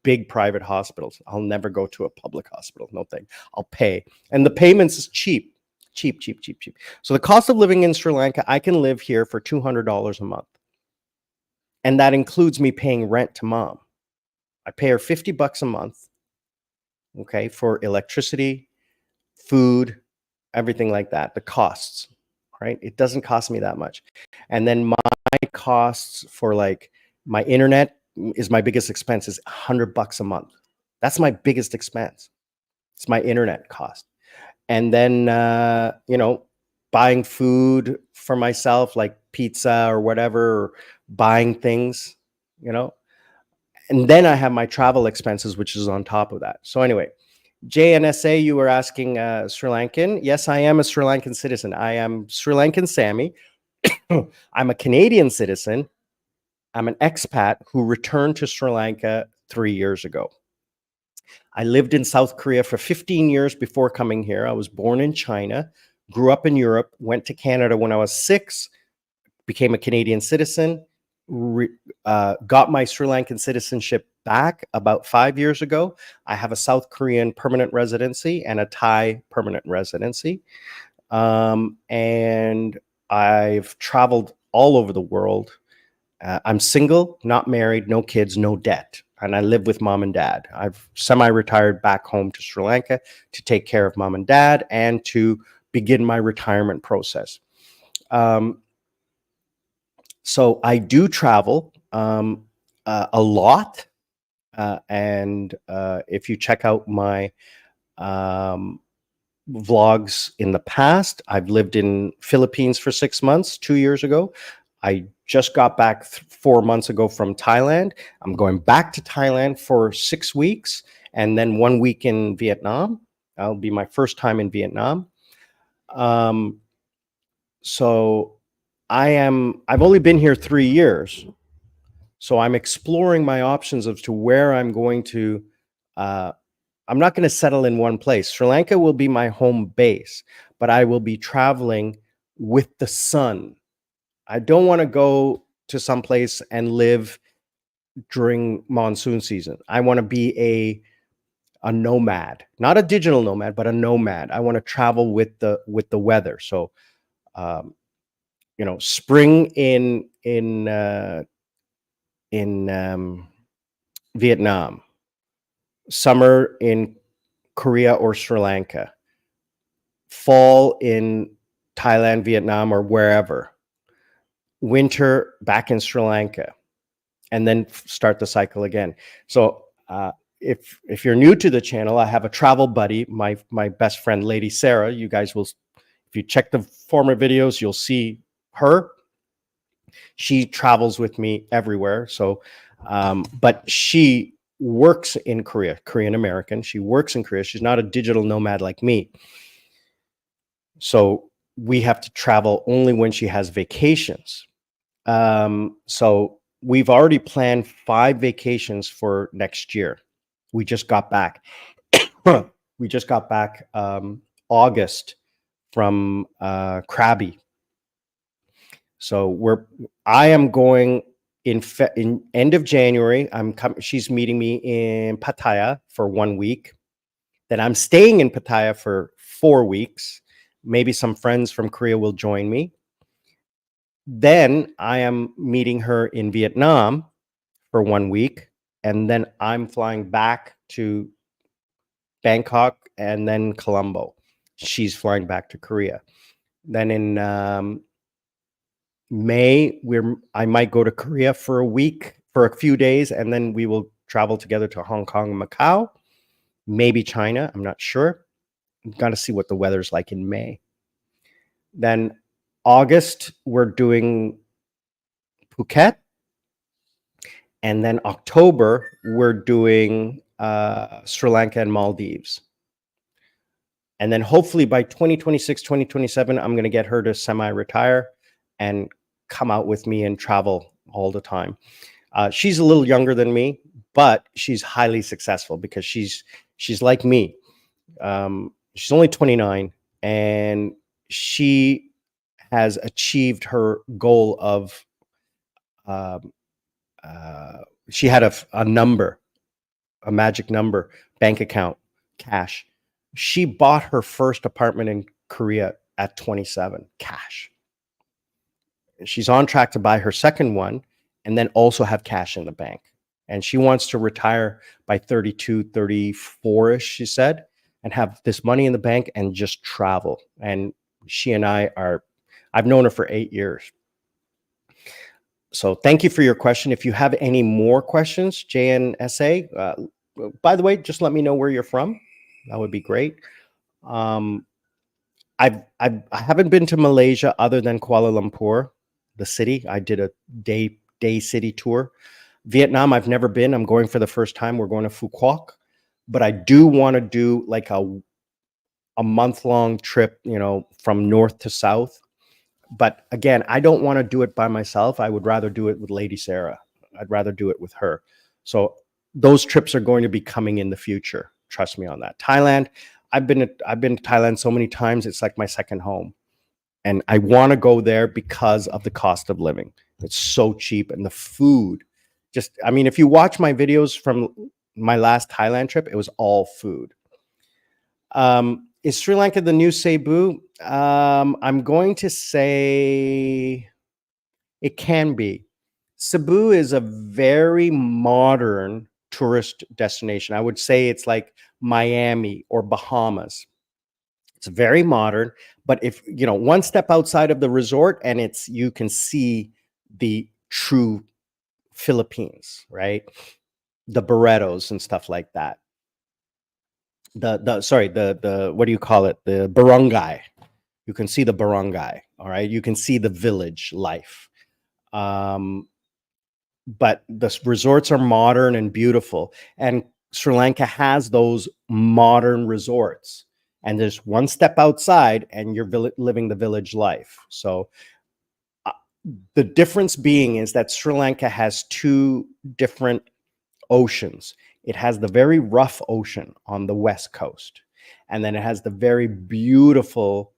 big private hospitals. I'll never go to a public hospital. No thing. I'll pay. And the payments is cheap. So the cost of living in Sri Lanka, I can live here for $200 a month. And that includes me paying rent to Mom. I pay her $50 a month, okay, for electricity, food, everything like that, the costs, right? It doesn't cost me that much. And then my costs for, like, my internet is my biggest expense, is $100 a month. That's my biggest expense. It's my internet cost. And then, you know, buying food for myself, like pizza or whatever, or buying things, you know. And then I have my travel expenses, which is on top of that. So anyway, JNSA, you were asking Sri Lankan. Yes, I am a Sri Lankan citizen. I am Sri Lankan Sammy. I'm a Canadian citizen. I'm an expat who returned to Sri Lanka 3 years ago. I lived in South Korea for 15 years before coming here. I was born in China, grew up in Europe, went to Canada when I was 6, became a Canadian citizen, got my Sri Lankan citizenship back about 5 years ago. I have a South Korean permanent residency and a Thai permanent residency. And I've traveled all over the world. I'm single, not married, no kids, no debt. And I live with Mom and Dad. I've semi-retired back home to Sri Lanka to take care of Mom and Dad and to begin my retirement process. So I do travel a lot. And if you check out my vlogs in the past, I've lived in Philippines for 6 months, 2 years ago. I just got back 4 months ago from Thailand. I'm going back to Thailand for 6 weeks and then 1 week in Vietnam. That'll be my first time in Vietnam. So I've only been here 3 years. So I'm exploring my options as to where I'm going to, I'm not going to settle in one place. Sri Lanka will be my home base, but I will be traveling with the sun. I don't want to go to some place and live during monsoon season. I want to be a nomad, not a digital nomad, but a nomad. I want to travel with the weather. So, um, spring in Vietnam, summer in Korea or Sri Lanka, fall in Thailand, Vietnam, or wherever, winter back in Sri Lanka, and then start the cycle again. So if you're new to the channel, I have a travel buddy, my best friend, Lady Sarah. You guys will, if you check the former videos, you'll see her. She travels with me everywhere. So, but she works in Korea, Korean American. She works in Korea. She's not a digital nomad like me. So we have to travel only when she has vacations. So we've already planned 5 vacations for next year. We just got back. We just got back August from Krabi. So I am going in end of January. She's meeting me in Pattaya for 1 week. Then I'm staying in Pattaya for 4 weeks. Maybe some friends from Korea will join me. Then I am meeting her in Vietnam for 1 week, and then I'm flying back to Bangkok and then Colombo. She's flying back to Korea. Then in May, I might go to Korea for a week, for a few days, and then we will travel together to Hong Kong and Macau, maybe China. I'm not sure. I've got to see what the weather's like in May. Then August, we're doing Phuket. And then October, we're doing Sri Lanka and Maldives. And then hopefully by 2026, 2027, I'm going to get her to semi-retire and come out with me and travel all the time. She's a little younger than me, but she's highly successful because she's like me. She's only 29, and she has achieved her goal of she had a number, a magic number, bank account, cash. She bought her first apartment in Korea at 27, cash. She's on track to buy her second one and then also have cash in the bank. And she wants to retire by 32, 34-ish, she said, and have this money in the bank and just travel. And she and I've known her for 8 years. So thank you for your question. If you have any more questions, JNSA, by the way, just let me know where you're from. That would be great. I haven't been to Malaysia other than Kuala Lumpur, the city. I did a day city tour. Vietnam, I've never been. I'm going for the first time. We're going to Phu Quoc, but I do want to do like a month-long trip, from north to south. But again, I don't want to do it by myself. I would rather do it with Lady Sarah. I'd rather do it with her. So those trips are going to be coming in the future. Trust me on that. Thailand, I've been to Thailand so many times. It's like my second home. And I want to go there because of the cost of living. It's so cheap, and the food. If you watch my videos from my last Thailand trip, it was all food. Is Sri Lanka the new Cebu? I'm going to say it can be. Cebu is a very modern tourist destination. I would say it's like Miami or Bahamas. It's very modern, but if one step outside of the resort, and you can see the true Philippines, right? The burritos and stuff like that. The what do you call it? The barangay. You can see the barangay. All right. You can see the village life. But the resorts are modern and beautiful. And Sri Lanka has those modern resorts. And there's one step outside and you're living the village life. So the difference being is that Sri Lanka has 2 different oceans. It has the very rough ocean on the west coast, and then it has the very beautiful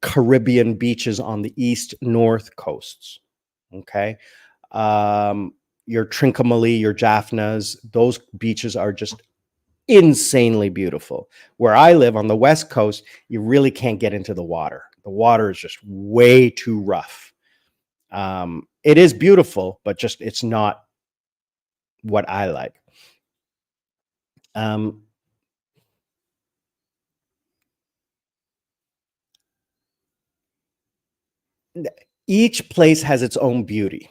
Caribbean beaches on the east north coasts. Okay. Your Trincomalee, your Jaffnas, those beaches are just insanely beautiful. Where I live on the West Coast, you really can't get into the water. The water is just way too rough. It is beautiful, but just it's not what I like. Um, each place has its own beauty.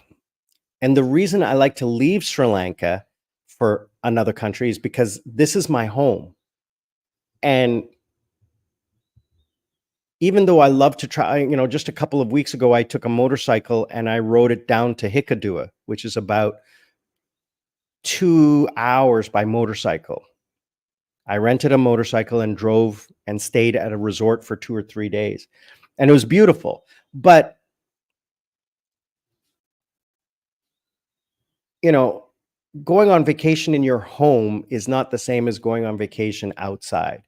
And the reason I like to leave Sri Lanka for another country is because this is my home. And even though I love to try, just a couple of weeks ago, I took a motorcycle and I rode it down to Hikkaduwa, which is about 2 hours by motorcycle. I rented a motorcycle and drove and stayed at a resort for 2 or 3 days. And it was beautiful. But, going on vacation in your home is not the same as going on vacation outside.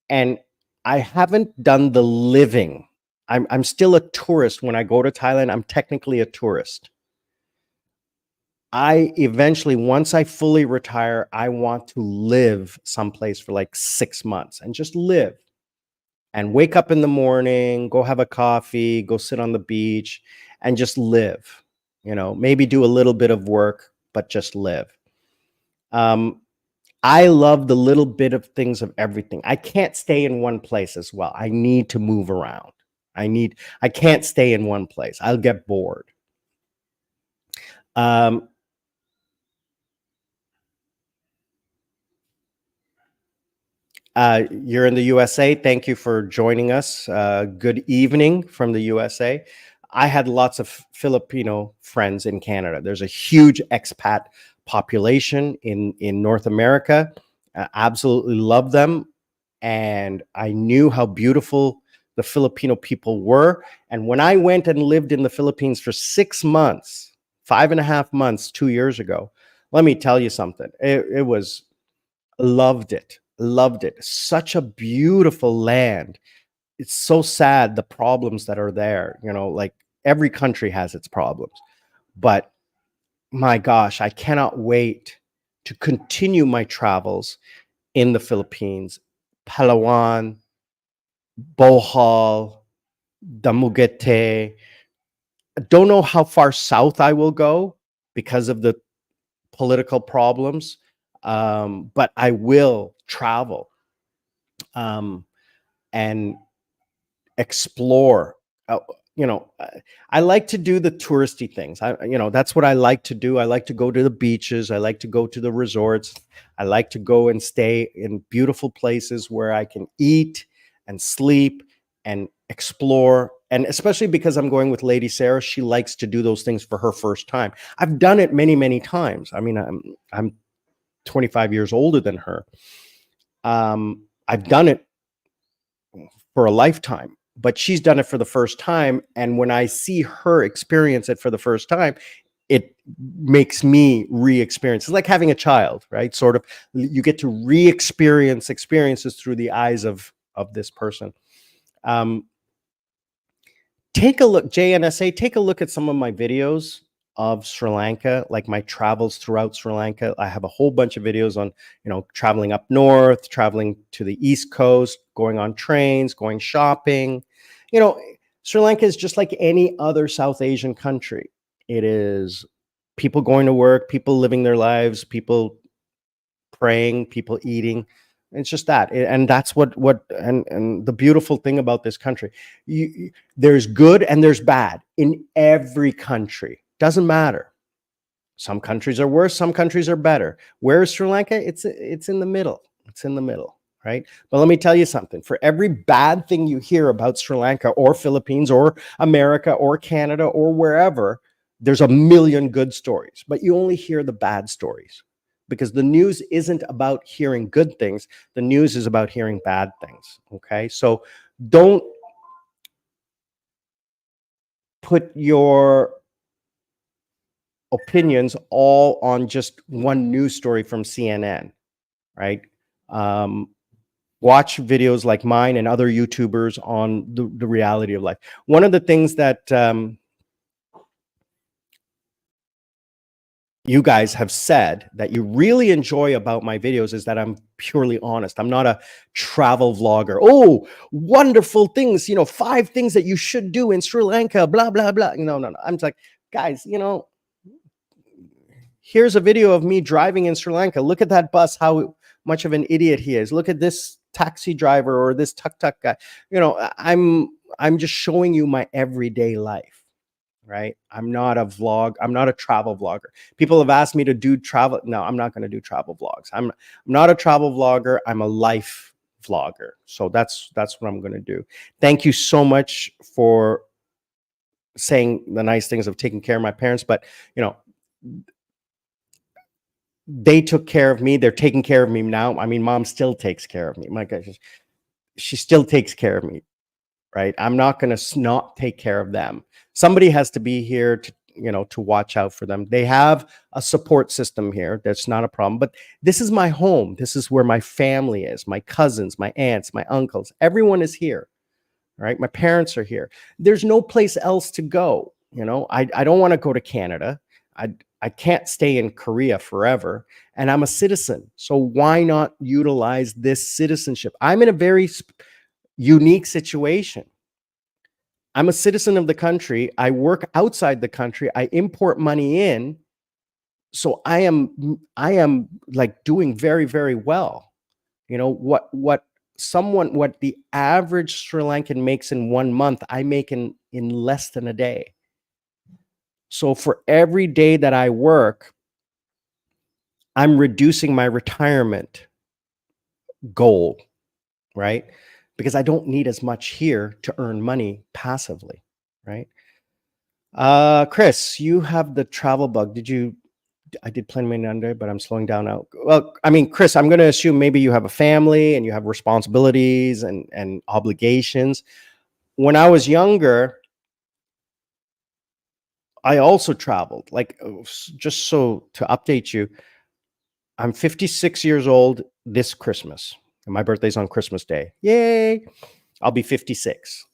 And I haven't done the living. I'm still a tourist. When I go to Thailand, I'm technically a tourist. I eventually, once I fully retire, I want to live someplace for like 6 months and just live and wake up in the morning, go have a coffee, go sit on the beach and just live, maybe do a little bit of work, but just live. I love the little bit of things of everything. I can't stay in one place as well. I need to move around. I can't stay in one place. I'll get bored. You're in the USA. Thank you for joining us. Good evening from the USA. I had lots of Filipino friends in Canada. There's a huge expat population in North America. Absolutely love them. And I knew how beautiful the Filipino people were. And when I went and lived in the Philippines for 6 months, 5.5 months, 2 years ago, let me tell you something. It was, loved it. Such a beautiful land. It's so sad the problems that are there. Like every country has its problems. But my gosh, I cannot wait to continue my travels in the Philippines. Palawan, Bohol, Dumaguete. I don't know how far south I will go because of the political problems, but I will travel and explore. Uh, I like to do the touristy things. That's what I like to do. I like to go to the beaches. I like to go to the resorts. I like to go and stay in beautiful places where I can eat and sleep and explore. And especially because I'm going with Lady Sarah, she likes to do those things for her first time. I've done it many, many times. I mean, I'm 25 years older than her. I've done it for a lifetime, but she's done it for the first time. And when I see her experience it for the first time, it makes me re-experience. It's like having a child, right? Sort of, you get to re-experience experiences through the eyes of this person. Take a look, JNSA, take a look at some of my videos of Sri Lanka, like my travels throughout Sri Lanka. I have a whole bunch of videos on, traveling up north, traveling to the East Coast, going on trains, going shopping. Sri Lanka is just like any other South Asian country. It is people going to work, people living their lives, people praying, people eating. It's just that. And that's and the beautiful thing about this country, there's good and there's bad in every country. Doesn't matter. Some countries are worse, some countries are better. Where is Sri Lanka? It's in the middle. It's in the middle, right? But let me tell you something. For every bad thing you hear about Sri Lanka or Philippines or America or Canada or wherever, there's a million good stories, but you only hear the bad stories. Because the news isn't about hearing good things. The news is about hearing bad things, okay? So don't put your opinions all on just one news story from CNN, right? Watch videos like mine and other YouTubers on the reality of life. One of the things that you guys have said that you really enjoy about my videos is that I'm purely honest. I'm not a travel vlogger. Oh, wonderful things, 5 things that you should do in Sri Lanka, blah, blah, blah. No, no, no. I'm just like, guys, here's a video of me driving in Sri Lanka. Look at that bus, how much of an idiot he is. Look at this taxi driver or this tuk-tuk guy. I'm just showing you my everyday life. Right? I'm not a travel vlogger. People have asked me to do travel. No, I'm not going to do travel vlogs. I'm not a travel vlogger. I'm a life vlogger. So that's what I'm going to do. Thank you so much for saying the nice things of taking care of my parents, but they took care of me. They're taking care of me now. I mean, mom still takes care of me. My gosh, she still takes care of me. Right? I'm not going to not take care of them. Somebody has to be here to watch out for them. They have a support system here. That's not a problem. But this is my home. This is where my family is. My cousins, my aunts, my uncles. Everyone is here. Right? My parents are here. There's no place else to go. I don't want to go to Canada. I can't stay in Korea forever. And I'm a citizen. So why not utilize this citizenship? I'm in a very unique situation. I'm a citizen of the country. I work outside the country. I import money in. So I am like doing very, very well. What the average Sri Lankan makes in 1 month, I make in less than a day. So for every day that I work, I'm reducing my retirement goal, right? Because I don't need as much here to earn money passively, right? Chris, you have the travel bug. I did plan my under, but I'm slowing down now. Well, I mean, Chris, I'm going to assume maybe you have a family and you have responsibilities and obligations. When I was younger, I also traveled. Like, just so to update you, I'm 56 years old this Christmas. And my birthday's on Christmas Day. Yay! I'll be 56.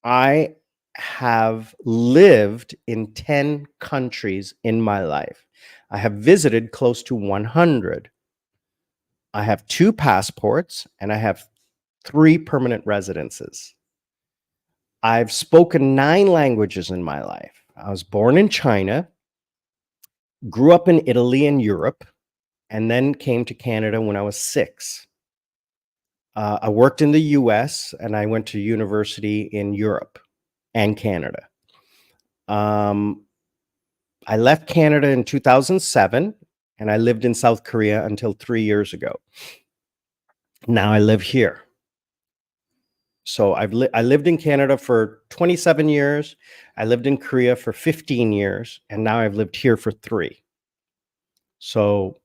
I have lived in 10 countries in my life. I have visited close to 100. I have 2 passports and I have 3 permanent residences. I've spoken 9 languages in my life. I was born in China, grew up in Italy and Europe, and then came to Canada when I was 6. I worked in the US and I went to university in Europe and Canada. I left Canada in 2007 and I lived in South Korea until 3 years ago. Now I live here. So I lived in Canada for 27 years. I lived in Korea for 15 years, and now I've lived here for 3. So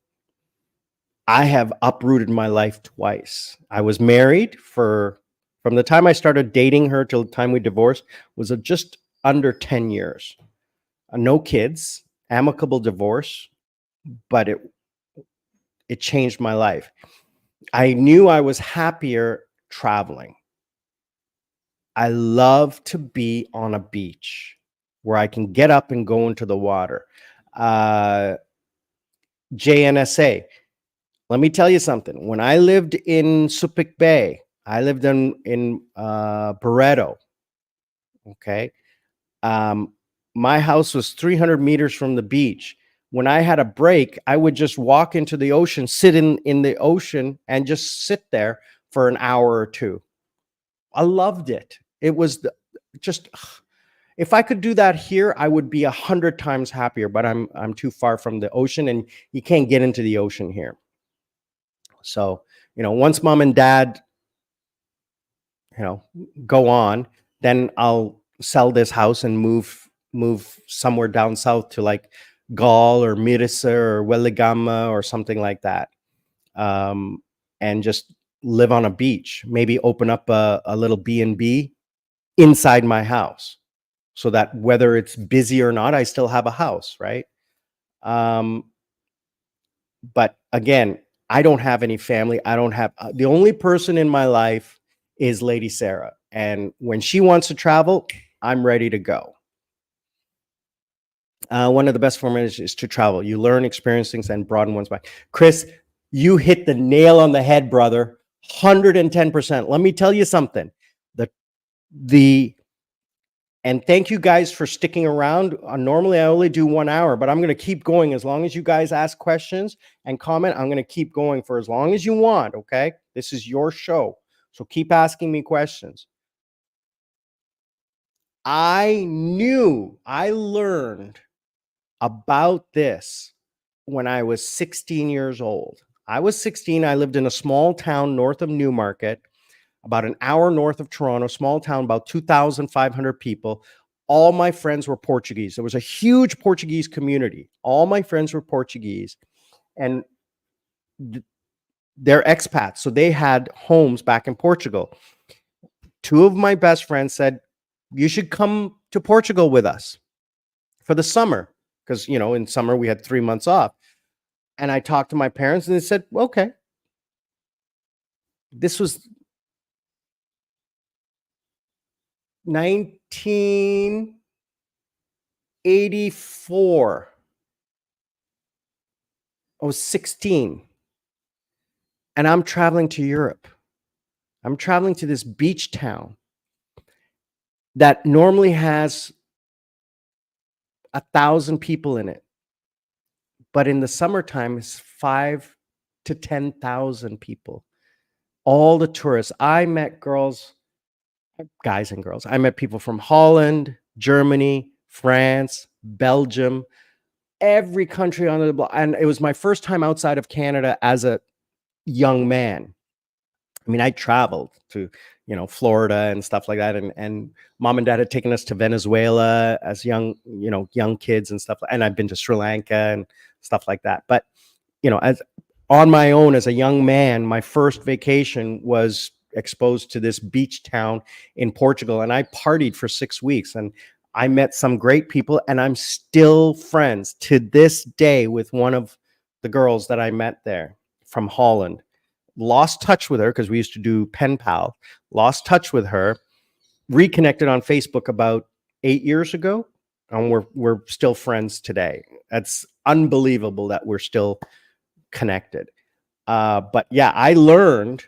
I have uprooted my life twice. I was married from the time I started dating her till the time we divorced was just under 10 years. No kids, amicable divorce, but it changed my life. I knew I was happier traveling. I love to be on a beach where I can get up and go into the water. JNSA. Let me tell you something. When I lived in Subic Bay, I lived in Barreto. Okay. My house was 300 meters from the beach. When I had a break, I would just walk into the ocean, sit in the ocean and just sit there for an hour or 2. I loved it. It was just, if I could do that here, I would be 100 times happier, but I'm too far from the ocean and you can't get into the ocean here. So, once mom and dad, go on, then I'll sell this house and move somewhere down south to like Gaul or Mirisa or Weligama or something like that. And just live on a beach, maybe open up a little B&B inside my house so that whether it's busy or not, I still have a house, right? But again, I don't have any family. I don't have the only person in my life is Lady Sarah. And when she wants to travel, I'm ready to go. One of the best formats is to travel. You learn, experience things, and broaden one's mind. Chris, you hit the nail on the head, brother. 110%. Let me tell you something. And thank you guys for sticking around. Normally, I only do 1 hour, but I'm going to keep going as long as you guys ask questions and comment. I'm going to keep going for as long as you want. Okay, this is your show, so keep asking me questions. I learned about this when I was 16 years old. I was 16. I lived in a small town north of Newmarket, about an hour north of Toronto, small town, about 2,500 people. All my friends were Portuguese. There was a huge Portuguese community. All my friends were Portuguese, and they're expats. So they had homes back in Portugal. Two of my best friends said, you should come to Portugal with us for the summer. Because, in summer we had 3 months off. And I talked to my parents and they said, well, okay. This was 1984. I was 16. And I'm traveling to Europe. I'm traveling to this beach town that normally has 1,000 people in it. But in the summertime, it's 5,000 to 10,000 people. All the tourists. I met guys and girls. I met people from Holland, Germany, France, Belgium, every country on the block. And it was my first time outside of Canada as a young man. I mean, I traveled to, Florida and stuff like that. And mom and dad had taken us to Venezuela as young kids and stuff. And I've been to Sri Lanka and stuff like that. But, as on my own as a young man, my first vacation was exposed to this beach town in Portugal. And I partied for 6 weeks and I met some great people, and I'm still friends to this day with one of the girls that I met there from Holland. Lost touch with her because we used to do pen pal. Lost touch with her. Reconnected on Facebook about 8 years ago, and we're still friends today. That's unbelievable that we're still connected. But yeah, I learned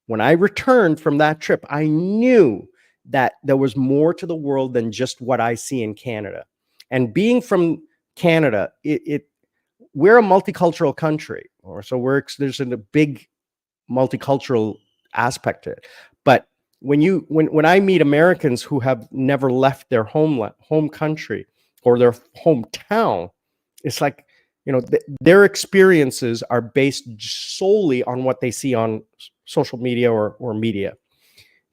when I returned from that trip, I knew that there was more to the world than just what I see in Canada. And being from Canada, we're a multicultural country, there's a big multicultural aspect to it. But when I meet Americans who have never left their home country or their hometown, it's like, their experiences are based solely on what they see on social media or media.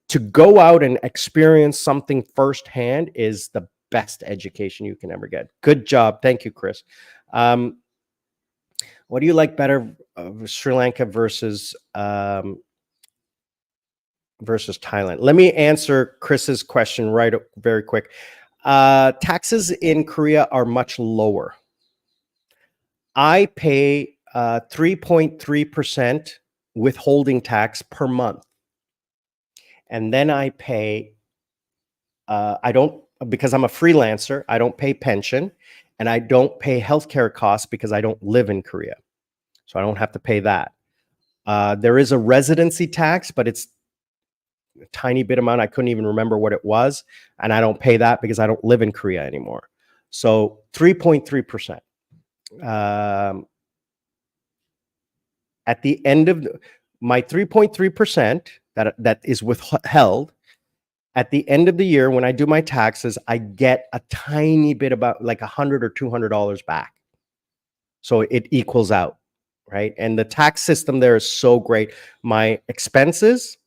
To go out and experience something firsthand is the best education you can ever get. Good job. Thank you, Chris. What do you like better, Sri Lanka versus Thailand? Let me answer Chris's question very quick. Taxes in Korea are much lower. I pay 3.3% withholding tax per month. And then I pay, because I'm a freelancer, I don't pay pension, and I don't pay healthcare costs because I don't live in Korea. So I don't have to pay that. There is a residency tax, but it's a tiny bit amount. I couldn't even remember what it was. And I don't pay that because I don't live in Korea anymore. So 3.3%. At the end of my 3.3% that is withheld, at the end of the year, when I do my taxes, I get a tiny bit, about like $100 or $200 back. So it equals out, right? And the tax system there is so great. My expenses,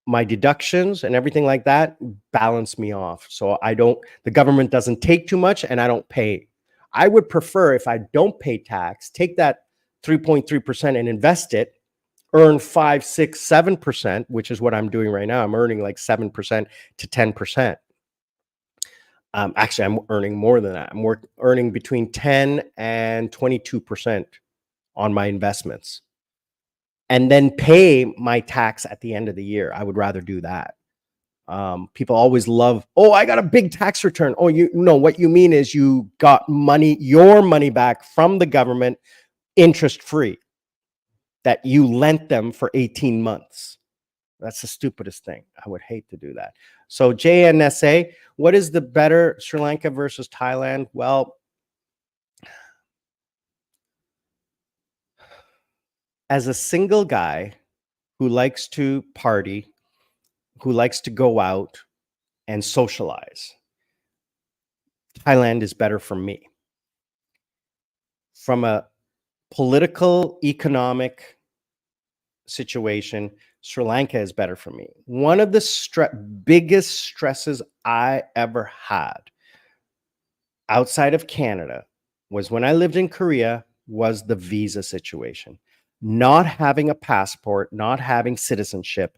my deductions, and everything like that balance me off. So the government doesn't take too much and I don't pay. I would prefer, if I don't pay tax, take that 3.3% and invest it, earn 5, 6, 7%, which is what I'm doing right now. I'm earning like 7% to 10%. Actually, I'm earning more than that. I'm earning between 10 and 22% on my investments, and then pay my tax at the end of the year. I would rather do that. People always love, oh, I got a big tax return. Oh, you know, what you mean is you got your money back from the government, interest free, that you lent them for 18 months. That's the stupidest thing. I would hate to do that. So JNSA, what is the better, Sri Lanka versus Thailand? Well, as a single guy who likes to party, who likes to go out and socialize, Thailand is better for me. From a political, economic situation, Sri Lanka is better for me. One of the biggest stresses I ever had outside of Canada was when I lived in Korea, was the visa situation. Not having a passport, not having citizenship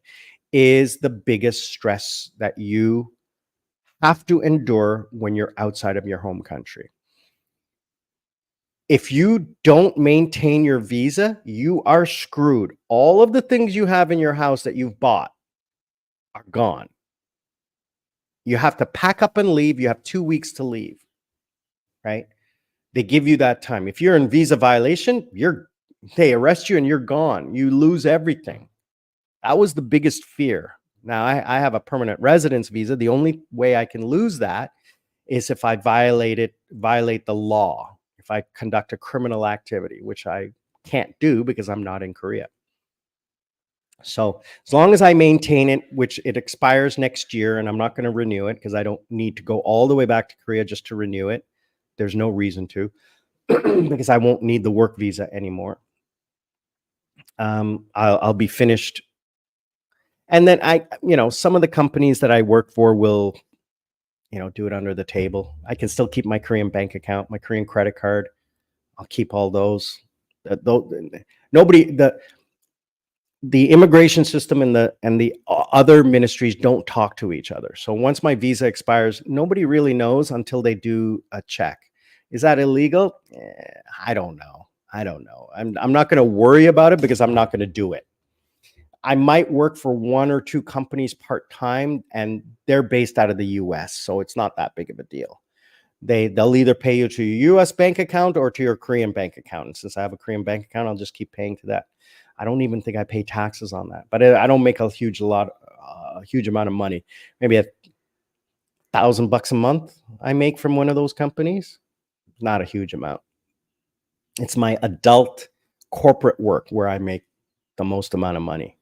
is the biggest stress that you have to endure when you're outside of your home country. If you don't maintain your visa, you are screwed. All of the things you have in your house that you've bought are gone. You have to pack up and leave. You have 2 weeks to leave, right? They give you that time. If you're in visa violation, they arrest you and you're gone. You lose everything. That was the biggest fear. Now, I have a permanent residence visa. The only way I can lose that is if I violate the law, if I conduct a criminal activity, which I can't do because I'm not in Korea. So as long as I maintain it, which it expires next year, and I'm not going to renew it because I don't need to go all the way back to Korea just to renew it. There's no reason to, because I won't need the work visa anymore. I'll be finished. And then some of the companies that I work for will, do it under the table. I can still keep my Korean bank account, my Korean credit card. I'll keep all those. The immigration system and the other ministries don't talk to each other. So once my visa expires, nobody really knows until they do a check. Is that illegal? I don't know. I'm not going to worry about it because I'm not going to do it. I might work for one or two companies part-time, and they're based out of the US, so it's not that big of a deal. They'll either pay you to your US bank account or to your Korean bank account. And since I have a Korean bank account, I'll just keep paying to that. I don't even think I pay taxes on that, but I don't make a huge amount of money. Maybe $1,000 a month I make from one of those companies. Not a huge amount. It's my adult corporate work where I make the most amount of money.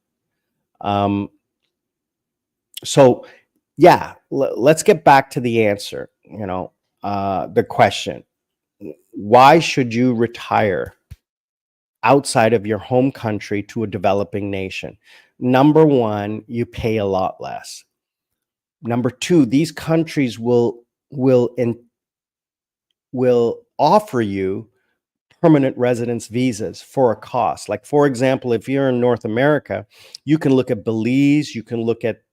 So yeah, let's get back to the answer. The question: why should you retire outside of your home country to a developing nation? Number one, you pay a lot less. Number two, these countries will offer you permanent residence visas for a cost. Like, for example, if you're in North America, you can look at Belize, you can look at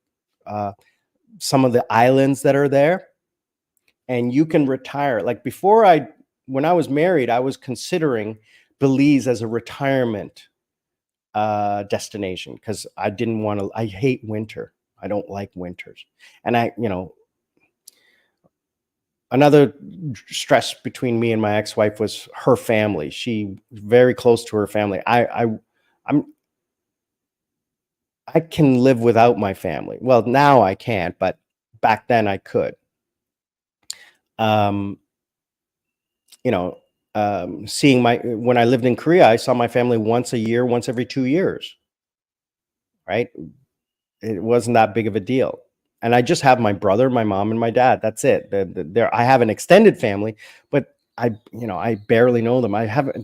some of the islands that are there, and you can retire. Like when I was married, I was considering Belize as a retirement destination because I hate winter. I don't like winters. And another stress between me and my ex-wife was her family. She very close to her family. I can live without my family. Well, now I can't, but back then I could. When I lived in Korea, I saw my family once a year, once every 2 years. Right? It wasn't that big of a deal. And I just have my brother, my mom, and my dad. That's it. I have an extended family, but I barely know them.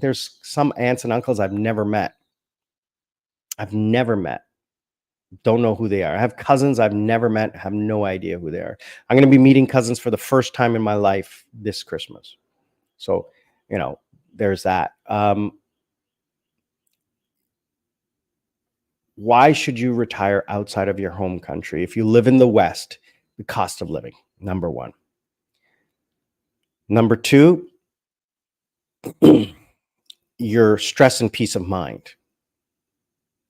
There's some aunts and uncles I've never met. Don't know who they are. I have cousins I've never met, have no idea who they are. I'm going to be meeting cousins for the first time in my life this Christmas. So, there's that. Why should you retire outside of your home country? If you live in the West, the cost of living, number one. Number two, your stress and peace of mind.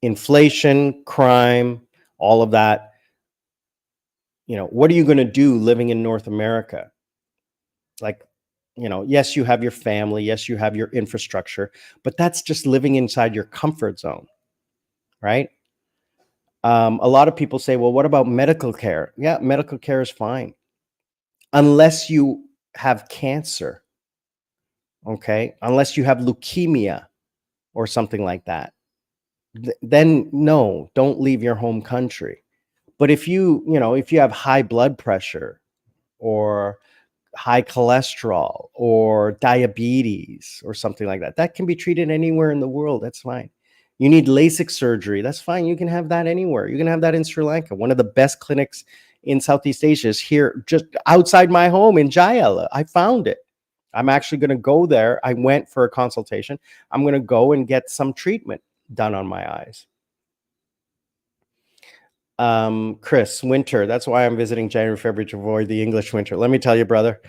Inflation, crime, all of that. what are you going to do living in North America? Like, yes, you have your family, yes, you have your infrastructure, but that's just living inside your comfort zone, right? A lot of people say, well, what about medical care? Yeah, medical care is fine unless you have cancer, okay? Unless you have leukemia or something like that. Then no, don't leave your home country. But if if you have high blood pressure or high cholesterol or diabetes or something like that, that can be treated anywhere in the world. That's fine. You need LASIK surgery. That's fine. You can have that anywhere. You can have that in Sri Lanka. One of the best clinics in Southeast Asia is here, just outside my home in Jayala. I found it. I'm actually going to go there. I went for a consultation. I'm going to go and get some treatment done on my eyes. Chris, winter. That's why I'm visiting January, February to avoid the English winter. Let me tell you, brother,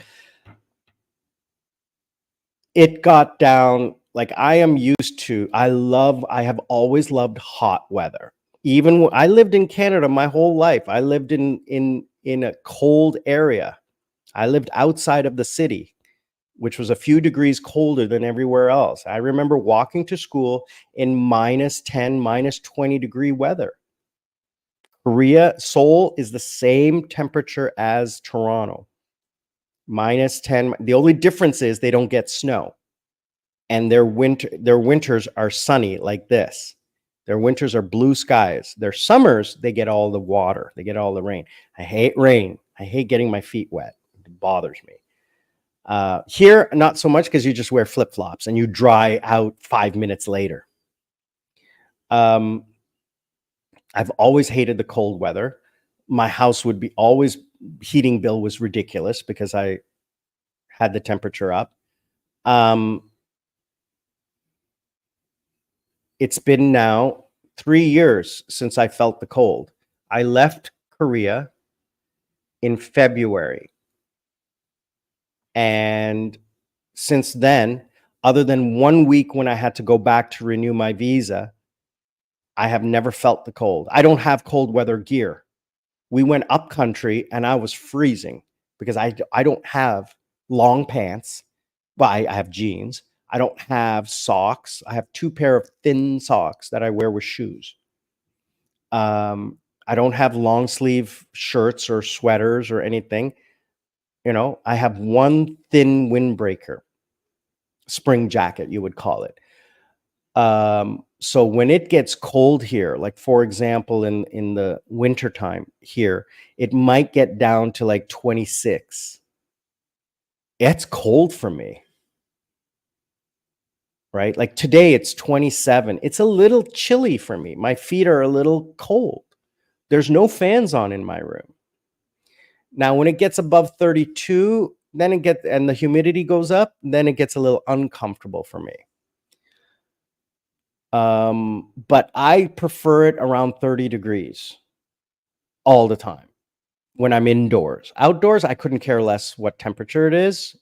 it got down like I am used to. I have always loved hot weather. Even when I lived in Canada my whole life, I lived in a cold area. I lived outside of the city, which was a few degrees colder than everywhere else. I remember walking to school in -10, -20 degree weather. Korea, Seoul is the same temperature as Toronto, -10. The only difference is they don't get snow, and their winters are sunny like this. Their winters are blue skies. Their summers, they get all the water, they get all the rain. I hate rain. I hate getting my feet wet. It bothers me. Here, not so much because you just wear flip-flops and you dry out 5 minutes later. I've always hated the cold weather. My house would be always, heating bill was ridiculous because I had the temperature up. It's been now 3 years since I felt the cold. I left Korea in February. And since then, other than 1 week when I had to go back to renew my visa, I have never felt the cold. I don't have cold weather gear. We went up country and I was freezing because I don't have long pants. Well, I have jeans. I don't have socks. I have 2 pair of thin socks that I wear with shoes. I don't have long sleeve shirts or sweaters or anything. I have one thin windbreaker, spring jacket, you would call it. So when it gets cold here, like for example, in the wintertime here, it might get down to like 26. It's cold for me, right? Like today it's 27. It's a little chilly for me. My feet are a little cold. There's no fans on in my room. Now, when it gets above 32, then and the humidity goes up, then it gets a little uncomfortable for me. But I prefer it around 30 degrees all the time when I'm indoors. Outdoors, I couldn't care less what temperature it is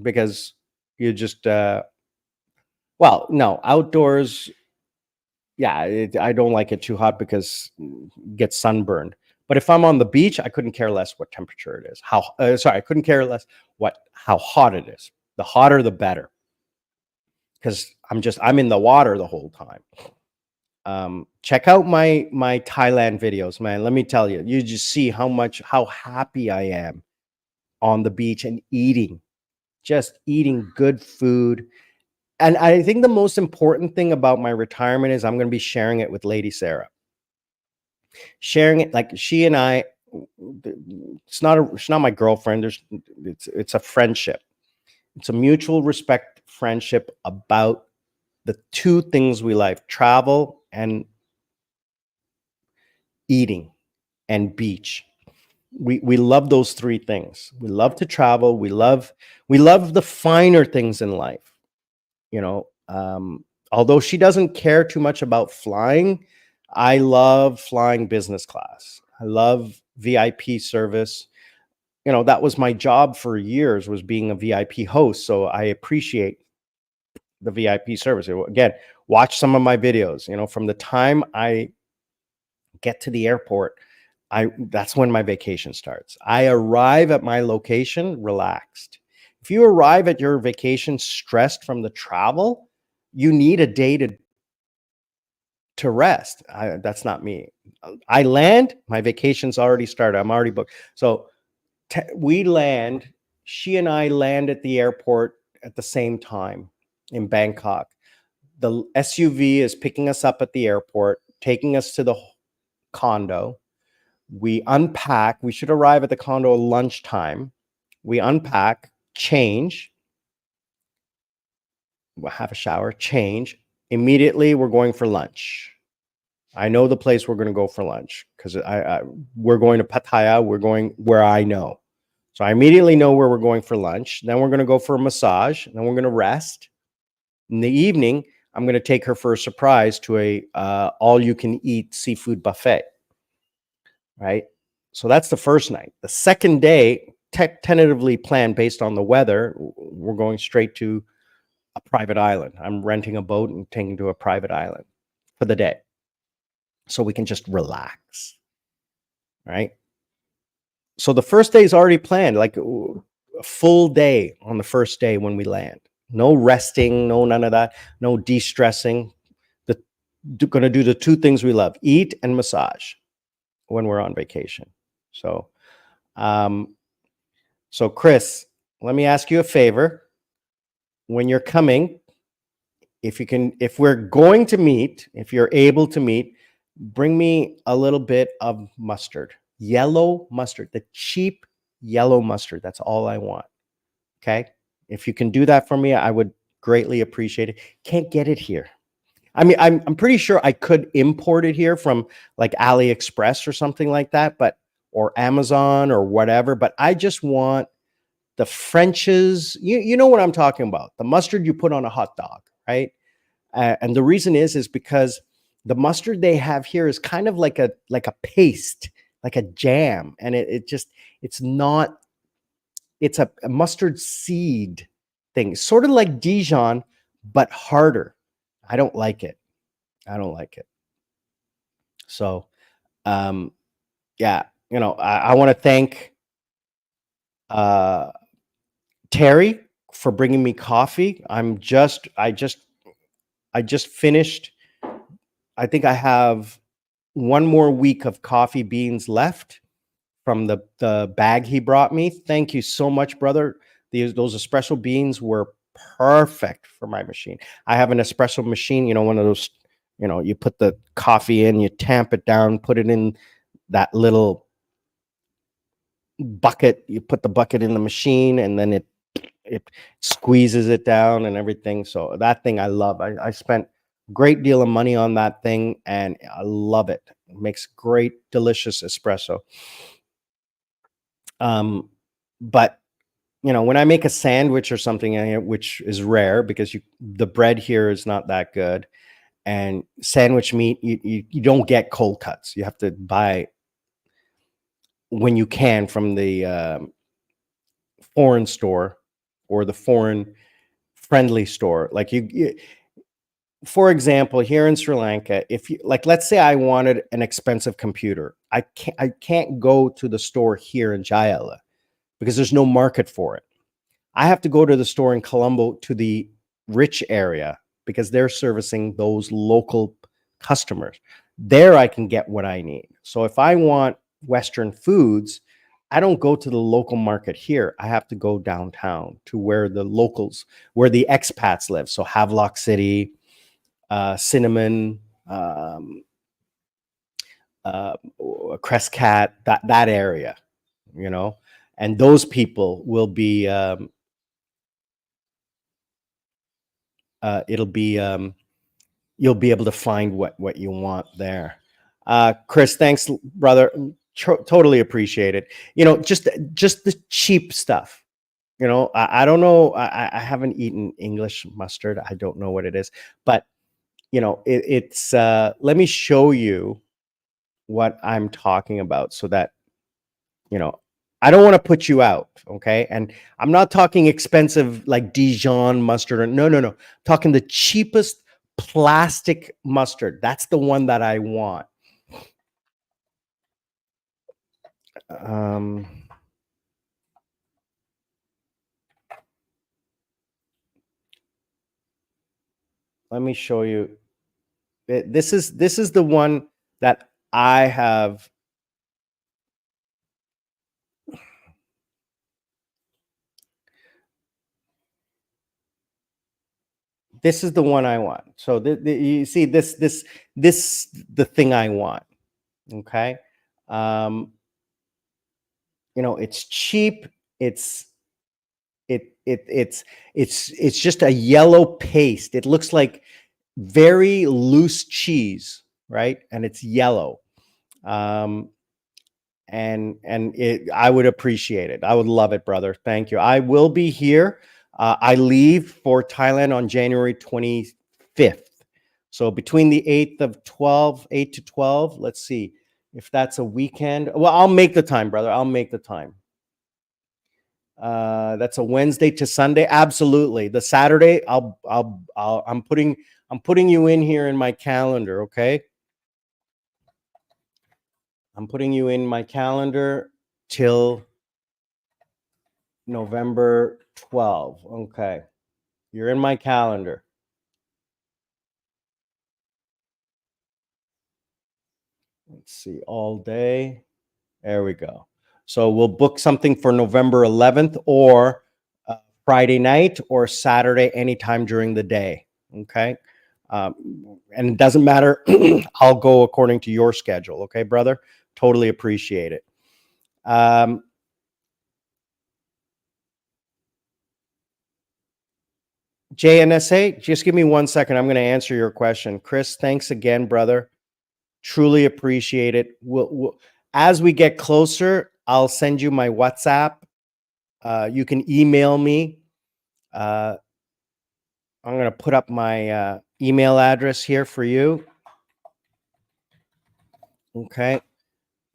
because you just, well, no, outdoors, yeah, I don't like it too hot because it gets sunburned. But if I'm on the beach, I couldn't care less what temperature it is. I couldn't care less how hot it is. The hotter, the better. Because I'm in the water the whole time. Check out my Thailand videos, man. Let me tell you, you just see how happy I am on the beach and just eating good food. And I think the most important thing about my retirement is I'm going to be sharing it with Lady Sarah. Sharing it, like she and I, she's not my girlfriend. It's a friendship. It's a mutual respect friendship about the 2 things we like: travel and eating and beach. We love those 3 things. We love to travel. We love the finer things in life. Although she doesn't care too much about flying, I love flying business class. I love VIP service. That was my job for years, was being a VIP host. So I appreciate the VIP service. Again, watch some of my videos. From the time I get to the airport, That's when my vacation starts. I arrive at my location relaxed. If you arrive at your vacation stressed from the travel, you need a day to rest. That's not me. I land, my vacation's already started. I'm already booked. So we land, she and I land at the airport at the same time in Bangkok. The SUV is picking us up at the airport, taking us to the condo. We unpack. We should arrive at the condo at lunchtime. We unpack, change, we'll have a shower, change. Immediately, we're going for lunch. I know the place we're going to go for lunch because we're going to Pattaya. We're going where I know. So I immediately know where we're going for lunch. Then we're going to go for a massage. Then we're going to rest. In the evening, I'm going to take her for a surprise to a all-you-can-eat seafood buffet. Right? So that's the first night. The second day, tentatively planned based on the weather, we're going straight to a private island. I'm renting a boat and taking to a private island for the day so we can just relax. Right? So the first day is already planned, like a full day on the first day when we land. No resting, no none of that, no de-stressing. Going to do the two things we love, eat and massage when we're on vacation. So, so Chris, let me ask you a favor. When you're coming, if we're going to meet, if you're able to meet, bring me a little bit of mustard, yellow mustard, the cheap yellow mustard. That's all I want. Okay. If you can do that for me, I would greatly appreciate it. Can't get it here. I mean, I'm pretty sure I could import it here from like AliExpress or something like that, or Amazon or whatever. But I just want the French's. You know what I'm talking about? The mustard you put on a hot dog, right? And the reason is because the mustard they have here is kind of like a paste, like a jam, and it's not. It's a mustard seed thing, sort of like Dijon, but harder. I don't like it. So, yeah, I want to thank Terry for bringing me coffee. I just finished. I think I have one more week of coffee beans left from the bag he brought me. Thank you so much, brother. Those espresso beans were perfect for my machine. I have an espresso machine, one of those, you put the coffee in, you tamp it down, put it in that little bucket, you put the bucket in the machine, and then it squeezes it down and everything. So that thing I love. I spent a great deal of money on that thing, and I love it. It makes great, delicious espresso. But when I make a sandwich or something, which is rare because the bread here is not that good, and sandwich meat, you don't get cold cuts. You have to buy when you can from the foreign store or the foreign friendly store. Like for example, here in Sri Lanka, if you let's say I wanted an expensive computer, I can't go to the store here in Jayala because there's no market for it. I have to go to the store in Colombo to the rich area because they're servicing those local customers. There I can get what I need. So if I want Western foods, I don't go to the local market here. I have to go downtown to where the locals, where the expats live. So Havelock City, Cinnamon, Crescat, that area, and those people will be, you'll be able to find what you want there. Chris, thanks, brother. Totally appreciate it. Just the cheap stuff. I don't know. I haven't eaten English mustard. I don't know what it is, but it's. Let me show you what I'm talking about, so that I don't want to put you out, okay? And I'm not talking expensive like Dijon mustard. No. I'm talking the cheapest plastic mustard. That's the one that I want. Let me show you. This is the one that I have. This is the one I want. So you see this the thing I want. Okay. You know, it's cheap. It's just a yellow paste. It looks like very loose cheese, right? And it's yellow. And I would appreciate it. I would love it, brother. Thank you. I will be here. I leave for Thailand on January 25th. So between the 8th of 8 to 12, let's see if that's a weekend. Well, I'll make the time, brother. I'll make the time. That's a Wednesday to Sunday. Absolutely. The Saturday, I'm putting you in here in my calendar. Okay. I'm putting you in my calendar till November 12. Okay. You're in my calendar. Let's see, all day. There we go. So we'll book something for November 11th or Friday night or Saturday, anytime during the day. Okay. And it doesn't matter. I'll go according to your schedule. Okay, brother? Totally appreciate it. JNSA, just give me 1 second. I'm going to answer your question. Chris, thanks again, brother. Truly appreciate it. As we get closer, I'll send you my WhatsApp. You can email me. I'm going to put up my email address here for you. Okay.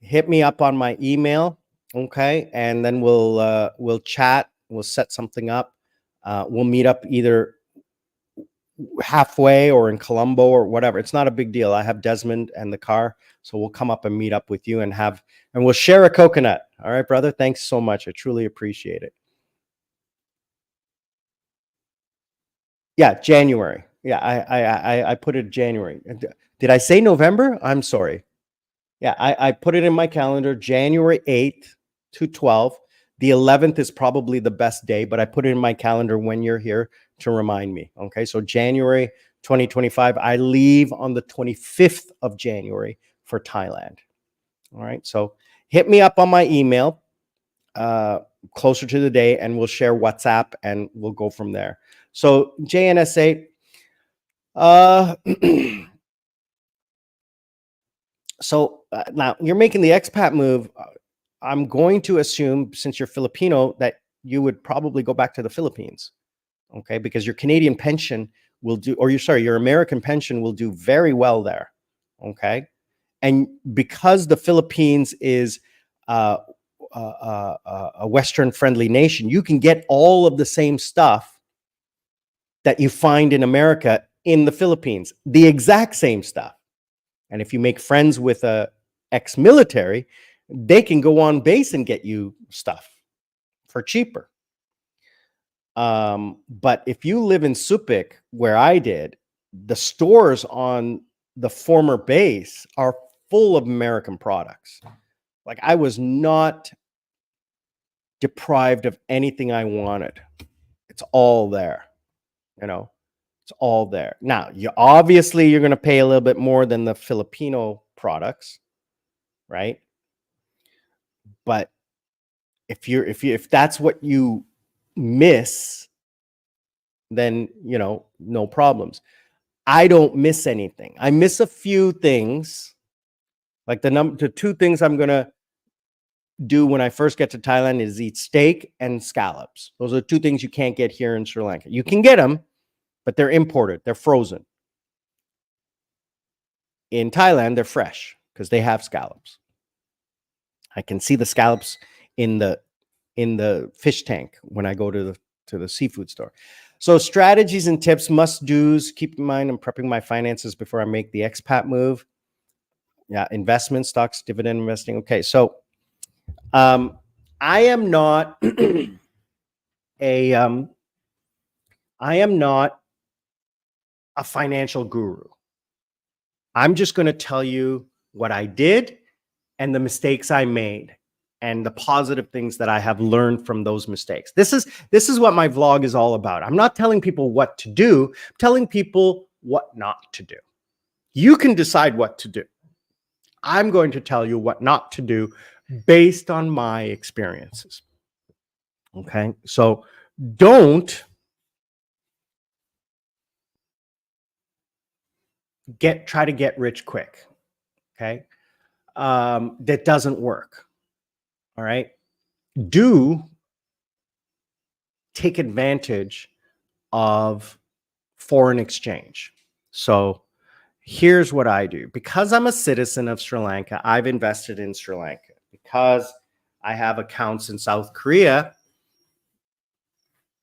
Hit me up on my email. Okay. And then we'll chat. We'll set something up. We'll meet up either halfway or in Colombo or whatever. It's not a big deal. I have Desmond and the car, so we'll come up and meet up with you and we'll share a coconut. All right, brother. Thanks so much. I truly appreciate it. Yeah, January. Yeah, I put it January. Did I say November? I'm sorry. Yeah, I put it in my calendar, January 8th to 12th. The 11th is probably the best day, but I put it in my calendar when you're here to remind me. Okay, so January 2025, I leave on the 25th of January for Thailand. All right, so hit me up on my email closer to the day and we'll share WhatsApp and we'll go from there. So JNSA, so now you're making the expat move. I'm going to assume, since you're Filipino, that you would probably go back to the Philippines, okay? Because your Canadian pension will do, or your American pension will do very well there, okay? And because the Philippines is a Western-friendly nation, you can get all of the same stuff that you find in America in the Philippines, the exact same stuff. And if you make friends with a ex-military, they can go on base and get you stuff for cheaper. But if you live in Subic, where I did, the stores on the former base are full of American products. Like, I was not deprived of anything I wanted. It's all there, you know, it's all there. Now, you're going to pay a little bit more than the Filipino products, right? But if that's what you miss, then, you know, no problems. I don't miss anything. I miss a few things, like the two things I'm gonna do when I first get to Thailand is eat steak and scallops. Those are two things you can't get here in Sri Lanka. You can get them, but they're imported. They're frozen. In Thailand, they're fresh because they have scallops. I can see the scallops in the fish tank when I go to the seafood store. So strategies and tips, must-dos, keep in mind I'm prepping my finances before I make the expat move. Yeah, investment, stocks, dividend investing. Okay, so I am not I am not a financial guru. I'm just going to tell you what I did and the mistakes I made and the positive things that I have learned from those mistakes. This is what my vlog is all about. I'm not telling people what to do, I'm telling people what not to do. You can decide what to do. I'm going to tell you what not to do based on my experiences. Okay? So don't try to get rich quick. Okay? That doesn't work. All right? Do take advantage of foreign exchange. So here's what I do. Because I'm a citizen of Sri Lanka, I've invested in Sri Lanka. Because I have accounts in South Korea,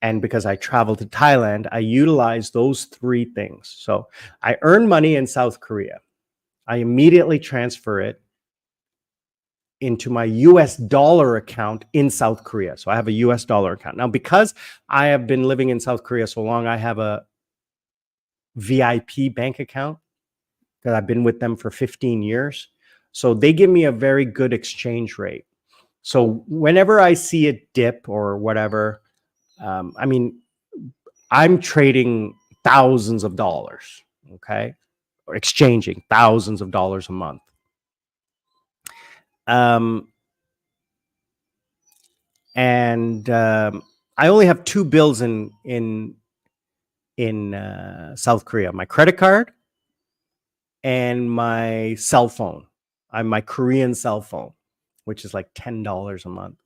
and because I travel to Thailand, I utilize those three things. So I earn money in South Korea. I immediately transfer it into my US dollar account in South Korea. So I have a US dollar account. Now, because I have been living in South Korea so long, I have a VIP bank account that I've been with them for 15 years. So they give me a very good exchange rate. So whenever I see a dip or whatever, I mean, I'm trading thousands of dollars, okay? Or exchanging thousands of dollars a month. I only have two bills in South Korea: my credit card and my cell phone. My Korean cell phone, which is like $10 a month,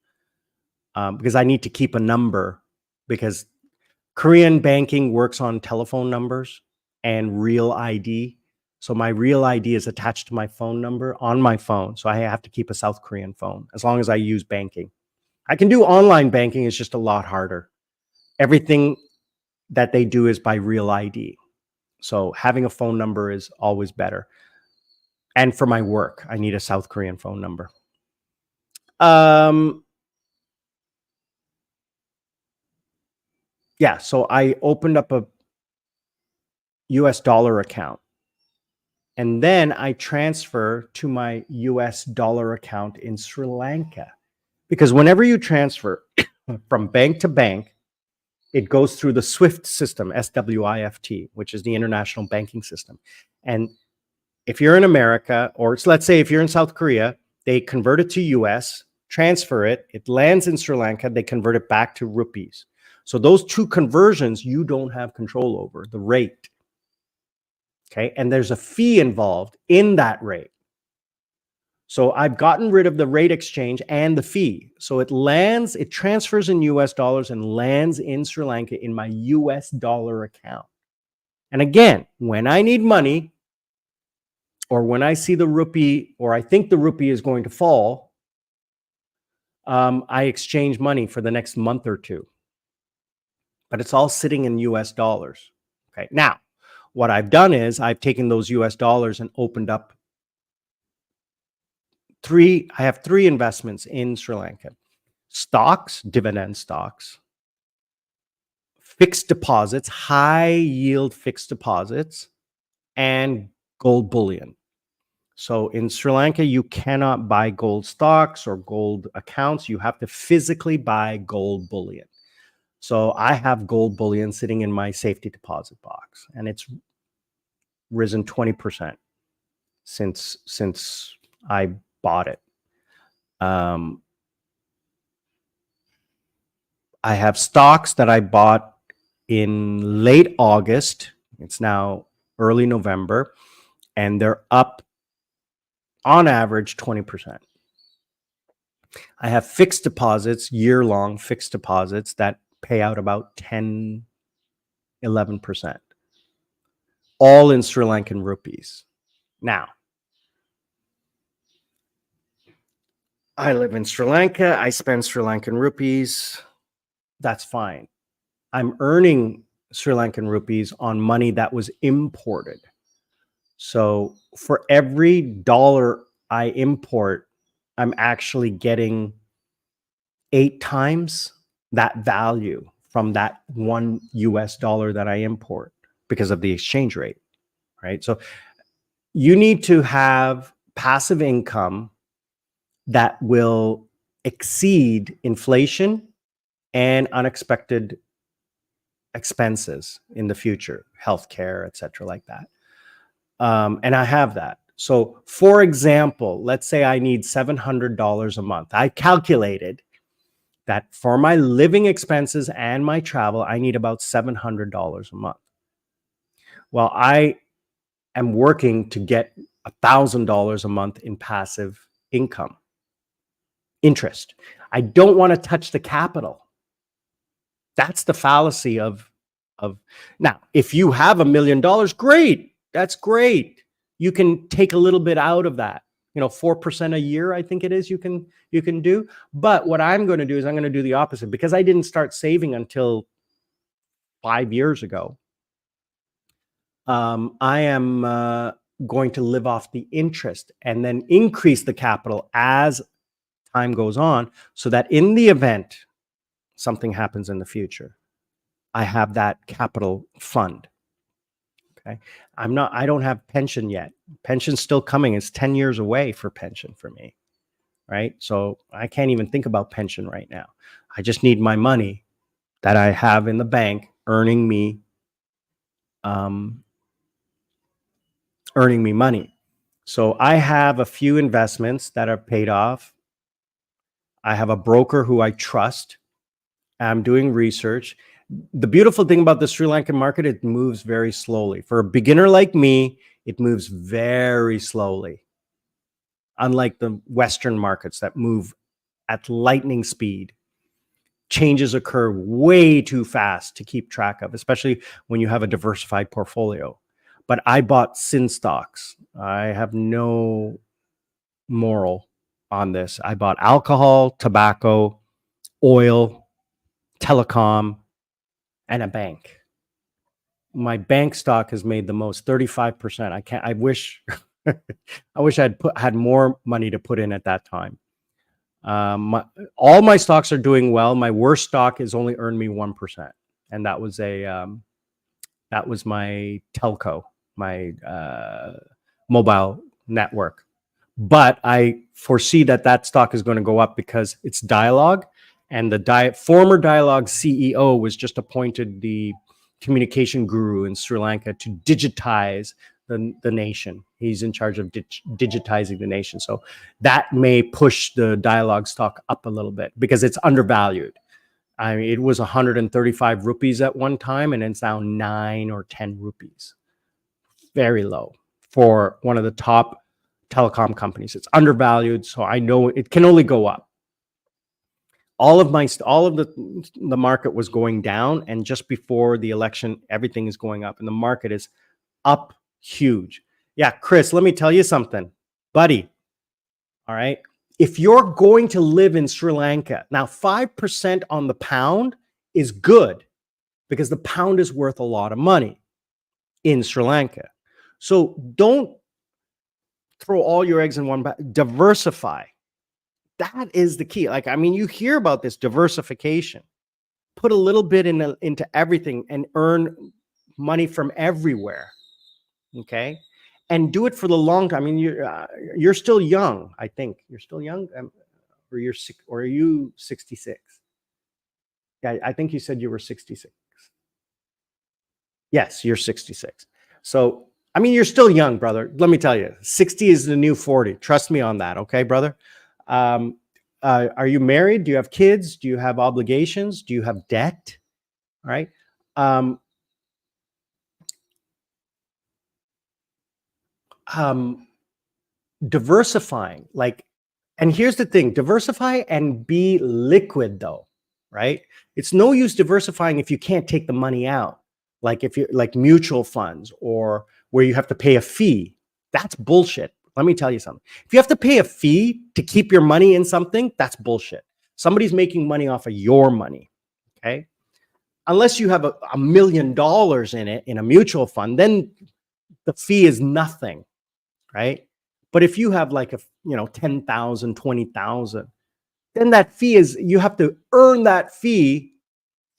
because I need to keep a number, because Korean banking works on telephone numbers and real ID. So my real ID is attached to my phone number on my phone. So I have to keep a South Korean phone as long as I use banking. I can do online banking, it's just a lot harder. Everything that they do is by real ID. So having a phone number is always better. And for my work, I need a South Korean phone number. Yeah, so I opened up a US dollar account, and then I transfer to my US dollar account in Sri Lanka. Because whenever you transfer from bank to bank, it goes through the SWIFT system, SWIFT, which is the international banking system. And if you're in America, or let's say if you're in South Korea, they convert it to US, transfer it, it lands in Sri Lanka, they convert it back to rupees. So those two conversions, you don't have control over the rate. Okay. And there's a fee involved in that rate. So I've gotten rid of the rate exchange and the fee. So it transfers in US dollars and lands in Sri Lanka in my US dollar account. And again, when I need money, or when I see the rupee, or I think the rupee is going to fall, I exchange money for the next month or two. But it's all sitting in US dollars. Okay. Now, what I've done is I've taken those US dollars and opened up I have three investments in Sri Lanka: stocks, dividend stocks, fixed deposits, high yield fixed deposits, and gold bullion. So in Sri Lanka, you cannot buy gold stocks or gold accounts. You have to physically buy gold bullion. So I have gold bullion sitting in my safety deposit box, and it's risen 20% since I bought it. I have stocks that I bought in late August. It's now early November, and they're up on average 20%. I have fixed deposits, year-long fixed deposits that pay out about 10, 11%, all in Sri Lankan rupees. Now, I live in Sri Lanka. I spend Sri Lankan rupees. That's fine. I'm earning Sri Lankan rupees on money that was imported. So for every dollar I import, I'm actually getting 8 times that value from that $1 that I import because of the exchange rate, right? So you need to have passive income that will exceed inflation and unexpected expenses in the future, healthcare, et cetera, like that. And I have that. So for example, let's say I need $700 a month. I calculated that for my living expenses and my travel, I need about $700 a month. Well, I am working to get $1,000 a month in passive income, interest. I don't want to touch the capital. That's the fallacy of now, if you have $1 million, great. That's great. You can take a little bit out of that. 4% a year, I think it is, you can do. But what I'm going to do is I'm going to do the opposite, because I didn't start saving until 5 years ago. I am going to live off the interest and then increase the capital as time goes on, so that in the event something happens in the future, I have that capital fund. Okay. I don't have pension yet. Pension's still coming. It's 10 years away for pension for me. Right. So I can't even think about pension right now. I just need my money that I have in the bank earning me money. So I have a few investments that are paid off. I have a broker who I trust. I'm doing research. The beautiful thing about the Sri Lankan market, it moves very slowly. For a beginner like me, it moves very slowly. Unlike the Western markets that move at lightning speed. Changes occur way too fast to keep track of, especially when you have a diversified portfolio. But I bought Sin stocks. I have no moral on this. I bought alcohol, tobacco, oil, telecom, and a bank. My bank stock has made the most, 35%. I wish I had more money to put in at that time. All my stocks are doing well. My worst stock has only earned me 1%. And that was my telco, my mobile network. But I foresee that stock is going to go up because it's Dialogue, and the former Dialogue CEO was just appointed the communication guru in Sri Lanka to digitize the nation. He's in charge of digitizing the nation. So that may push the Dialogue stock up a little bit because it's undervalued. I mean, it was 135 rupees at one time, and it's now 9 or 10 rupees. Very low for one of the top telecom companies. It's undervalued, so I know it can only go up. All of the market was going down, and just before the election, everything is going up, and the market is up huge. Yeah, Chris, let me tell you something, buddy. All right. If you're going to live in Sri Lanka, now 5% on the pound is good because the pound is worth a lot of money in Sri Lanka. So don't throw all your eggs in one basket. Diversify. That is the key. You hear about this diversification. Put a little bit into everything and earn money from everywhere. Okay. And do it for the long time. I mean, you're still young. I think you're still young, or are you 66? Yeah, I think you said you were 66. Yes, you're 66. So, I mean, you're still young, brother. Let me tell you, 60 is the new 40. Trust me on that, okay, brother? Are you married? Do you have kids? Do you have obligations? Do you have debt? All right. Diversifying, and here's the thing, diversify and be liquid though, right? It's no use diversifying if you can't take the money out. If you're like mutual funds or where you have to pay a fee, that's bullshit. Let me tell you something. If you have to pay a fee to keep your money in something, that's bullshit. Somebody's making money off of your money, okay? Unless you have $1 million in it in a mutual fund, then the fee is nothing. Right. But if you have 10,000, 20,000, then that fee is, you have to earn that fee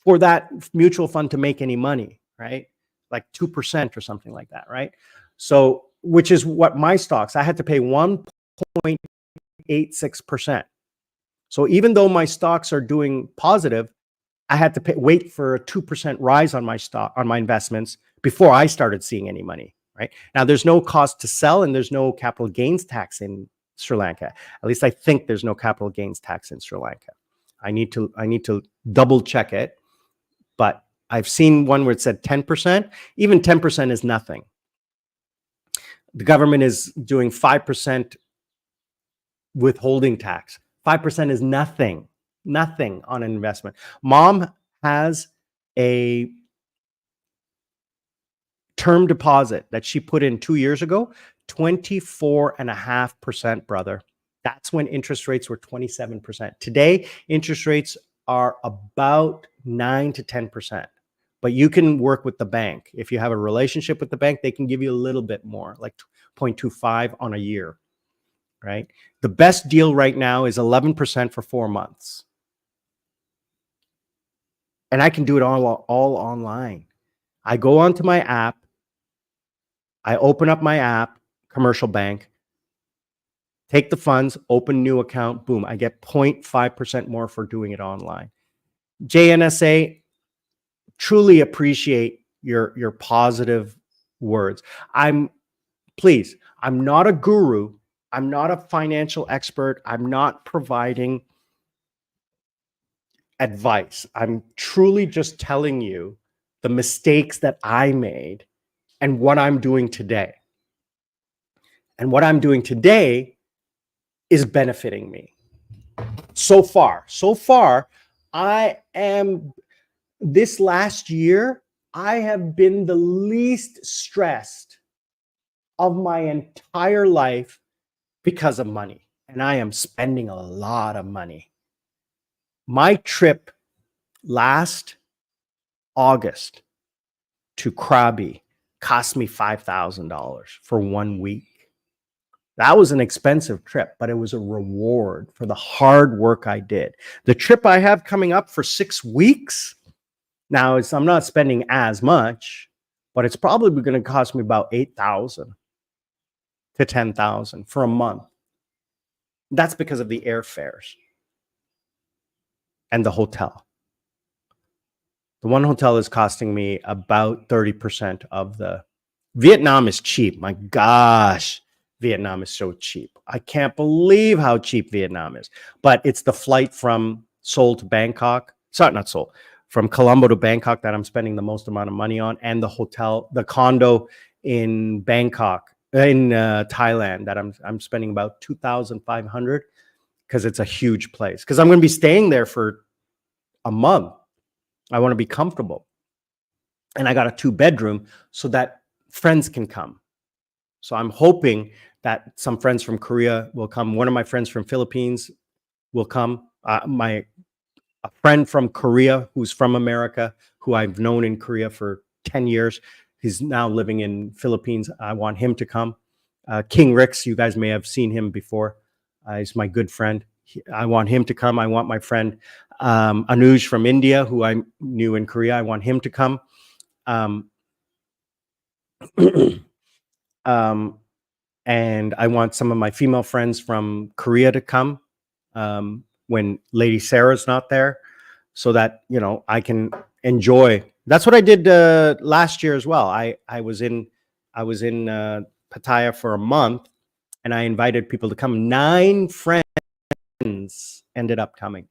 for that mutual fund to make any money, right? Like 2% or something like that, right? So, which is what my stocks, I had to pay 1.86%. So even though my stocks are doing positive, I had to wait for a 2% rise on my stock, on my investments before I started seeing any money, right? Now there's no cost to sell and there's no capital gains tax in Sri Lanka. At least I think there's no capital gains tax in Sri Lanka. I need to double check it, but I've seen one where it said 10%. Even 10% is nothing. The government is doing 5% withholding tax. 5% is nothing on an investment. Mom has a term deposit that she put in 2 years ago, 24.5%, brother. That's when interest rates were 27%. Today, interest rates are about 9 to 10%. But you can work with the bank. If you have a relationship with the bank, they can give you a little bit more, like 0.25 on a year, right? The best deal right now is 11% for 4 months. And I can do it all online. I go onto my app. I open up my app, commercial bank, take the funds, open new account, boom, I get 0.5% more for doing it online. JNSA, truly appreciate your positive words. Please, I'm not a guru. I'm not a financial expert. I'm not providing advice. I'm truly just telling you the mistakes that I made and what I'm doing today. And what I'm doing today is benefiting me. So far, this last year, I have been the least stressed of my entire life because of money. And I am spending a lot of money. My trip last August to Krabi cost me $5,000 for 1 week. That was an expensive trip, but it was a reward for the hard work I did. The trip I have coming up for 6 weeks, now I'm not spending as much, but it's probably going to cost me about $8,000 to $10,000 for a month. That's because of the airfares and the hotel. The one hotel is costing me about 30% of the... Vietnam is cheap. My gosh, Vietnam is so cheap. I can't believe how cheap Vietnam is. But it's the flight from Seoul to Bangkok. Sorry, not Seoul. From Colombo to Bangkok that I'm spending the most amount of money on, and the hotel, the condo in Bangkok, in Thailand, that I'm spending about $2,500 because it's a huge place. Because I'm going to be staying there for a month. I want to be comfortable. And I got a 2-bedroom so that friends can come. So I'm hoping that some friends from Korea will come. One of my friends from Philippines will come. A friend from Korea who's from America, who I've known in Korea for 10 years. He's now living in Philippines. I want him to come. King Ricks, you guys may have seen him before. He's my good friend. I want him to come. I want my friend Anuj from India, who I knew in Korea. I want him to come. And I want some of my female friends from Korea to come when Lady Sarah's not there, so that, you know, I can enjoy. That's what I did last year as well. I was in Pattaya for a month, and I invited people to come. 9 friends ended up coming.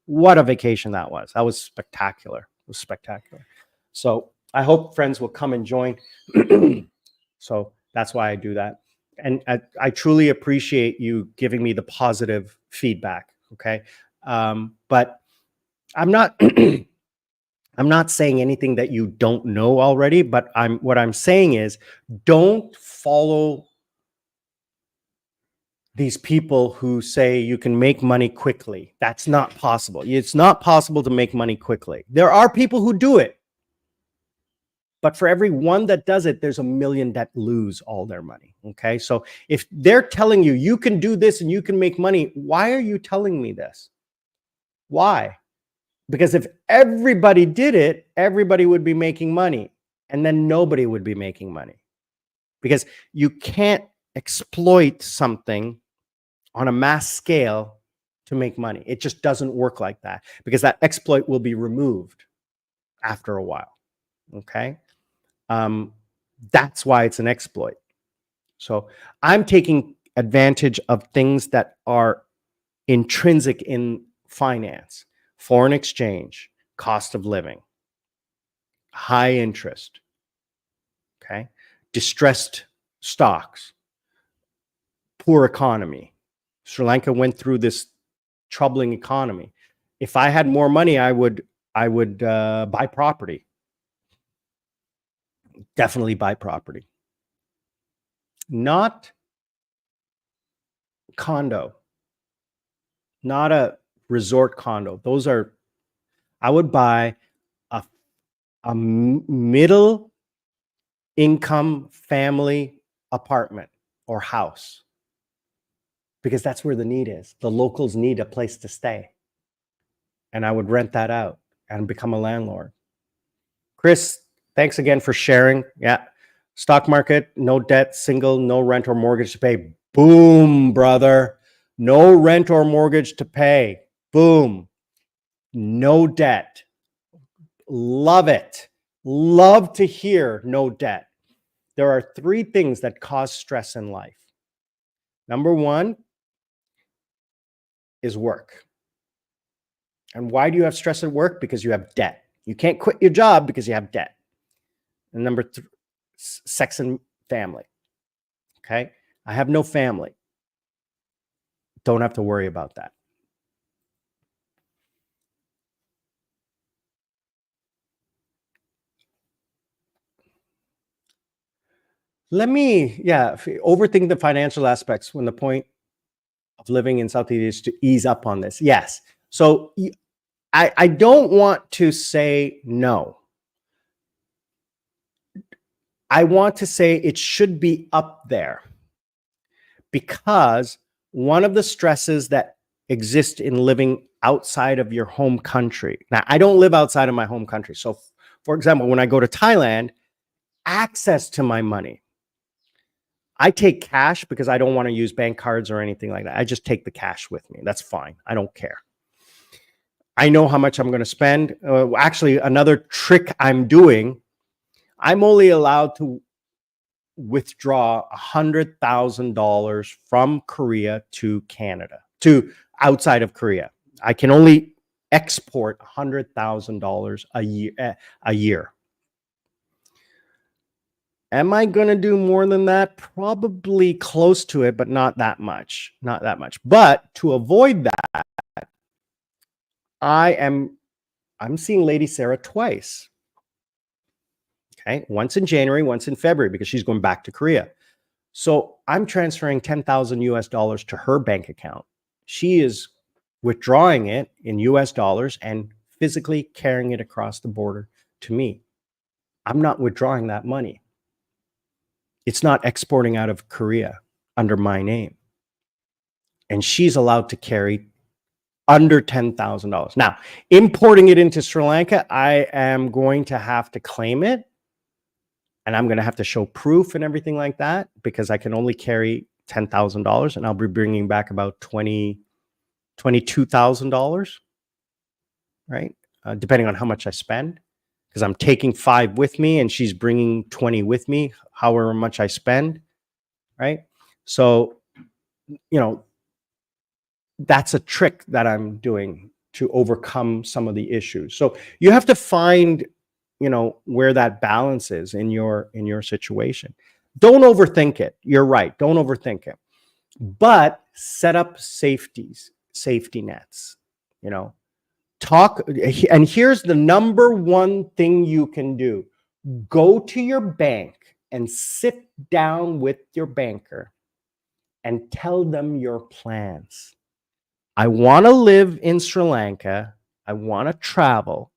What a vacation that was. That was spectacular. It was spectacular. So I hope friends will come and join. So that's why I do that. And I truly appreciate you giving me the positive feedback. Okay. But I'm not, I'm not saying anything that you don't know already, but what I'm saying is, don't follow these people who say you can make money quickly. That's not possible. It's not possible to make money quickly. There are people who do it. But for every one that does it, there's a million that lose all their money. Okay. So if they're telling you, you can do this and you can make money, why are you telling me this? Why? Because if everybody did it, everybody would be making money, and then nobody would be making money. Because you can't exploit something on a mass scale to make money. It just doesn't work like that, because that exploit will be removed after a while. Okay. That's why it's an exploit. So I'm taking advantage of things that are intrinsic in finance: foreign exchange, cost of living, high interest, okay, distressed stocks, poor economy. Sri Lanka went through this troubling economy. If I had more money, I would buy property. Definitely buy property. Not condo, not a resort condo. Those are, I would buy a middle income family apartment or house, because that's where the need is. The locals need a place to stay. And I would rent that out and become a landlord. Chris, thanks again for sharing. Yeah. Stock market, no debt, single, no rent or mortgage to pay. Boom, brother. No rent or mortgage to pay. Boom. No debt. Love it. Love to hear no debt. There are 3 things that cause stress in life. Number 1 is work. And why do you have stress at work? Because you have debt. You can't quit your job because you have debt. And number 3, sex and family. Okay. I have no family. Don't have to worry about that. Let me, overthink the financial aspects when the point of living in Southeast is to ease up on this. Yes. So I don't want to say no. I want to say it should be up there, because one of the stresses that exist in living outside of your home country. Now, I don't live outside of my home country. So, for example, when I go to Thailand, access to my money, I take cash because I don't want to use bank cards or anything like that. I just take the cash with me. That's fine. I don't care. I know how much I'm going to spend. Actually, another trick I'm doing, I'm only allowed to withdraw $100,000 from Korea to Canada, to outside of Korea. I can only export $100,000 a year. Am I going to do more than that? Probably close to it, but not that much. Not that much. But to avoid that, I'm seeing Lady Sarah twice. Okay, once in January, once in February, because she's going back to Korea. So I'm transferring $10,000 to her bank account. She is withdrawing it in US dollars and physically carrying it across the border to me. I'm not withdrawing that money. It's not exporting out of Korea under my name. And she's allowed to carry under $10,000. Now, importing it into Sri Lanka, I am going to have to claim it. And I'm going to have to show proof and everything like that, because I can only carry $10,000, and I'll be bringing back about $22,000, right? Depending on how much I spend, because I'm taking 5 with me and she's bringing 20 with me, however much I spend, right? So, that's a trick that I'm doing to overcome some of the issues. So you have to find where that balance is in your situation. Don't overthink it. You're right. Don't overthink it. But set up safety nets. Talk. And here's the number 1 thing you can do. Go to your bank and sit down with your banker and tell them your plans. I want to live in Sri Lanka. I want to travel.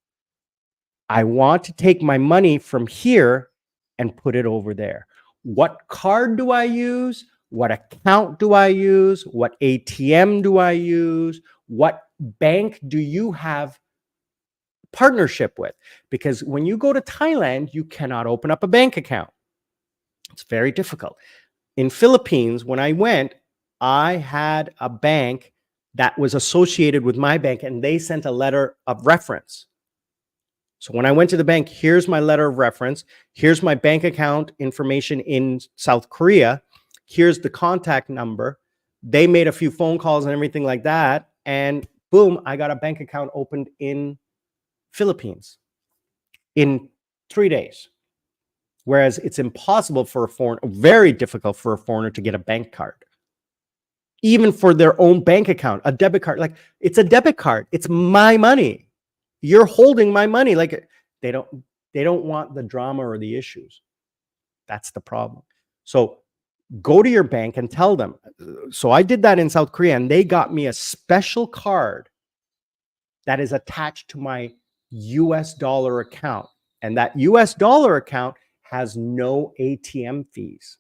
I want to take my money from here and put it over there. What card do I use? What account do I use? What ATM do I use? What bank do you have partnership with? Because when you go to Thailand, you cannot open up a bank account. It's very difficult. In Philippines, when I went, I had a bank that was associated with my bank, and they sent a letter of reference. So when I went to the bank, here's my letter of reference. Here's my bank account information in South Korea. Here's the contact number. They made a few phone calls and everything like that. And boom, I got a bank account opened in Philippines in 3 days. Whereas it's impossible for a foreigner, very difficult for a foreigner to get a bank card. Even for their own bank account, a debit card. Like, it's a debit card. It's my money. You're holding my money. Like, they don't want the drama or the issues. That's the problem. So go to your bank and tell them. So I did that in South Korea, and they got me a special card that is attached to my US dollar account. And that US dollar account has no ATM fees.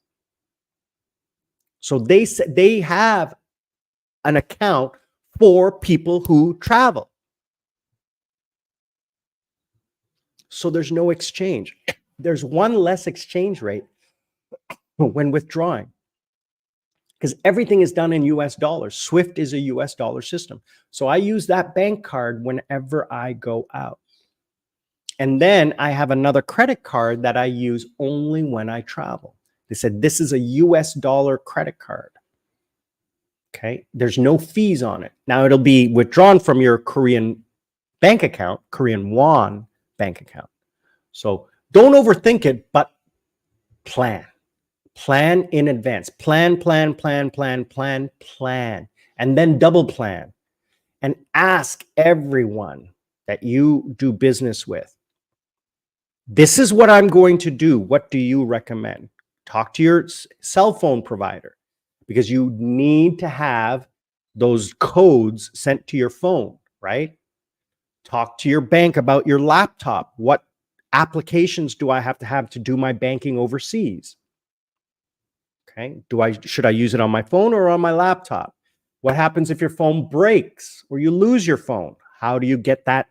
So they have an account for people who travel. So there's no exchange. There's one less exchange rate when withdrawing, because everything is done in US dollars. SWIFT is a US dollar system. So I use that bank card whenever I go out. And then I have another credit card that I use only when I travel. They said, this is a US dollar credit card. Okay. There's no fees on it. Now it'll be withdrawn from your Korean bank account, Korean won bank account. So don't overthink it, but plan. Plan in advance. Plan. And then double plan. And ask everyone that you do business with, this is what I'm going to do. What do you recommend? Talk to your cell phone provider, because you need to have those codes sent to your phone, right? Talk to your bank about your laptop. What applications do I have to do my banking overseas? Okay. Should I use it on my phone or on my laptop? What happens if your phone breaks or you lose your phone? How do you get that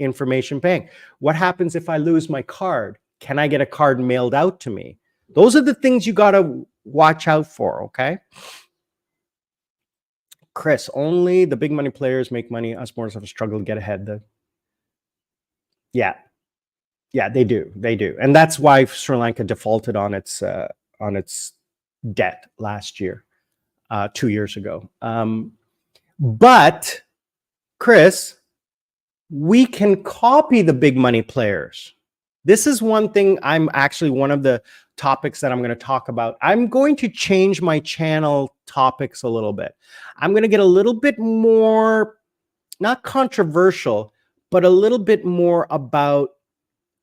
information back? What happens if I lose my card? Can I get a card mailed out to me? Those are the things you got to watch out for, okay? Chris, only the big money players make money. Us more of a struggle to get ahead. Yeah, they do. And that's why Sri Lanka defaulted on its debt last year, 2 years ago. But Chris, we can copy the big money players. This is one thing. I'm actually one of the topics that I'm going to talk about. I'm going to change my channel topics a little bit. I'm going to get a little bit more, not controversial, but a little bit more about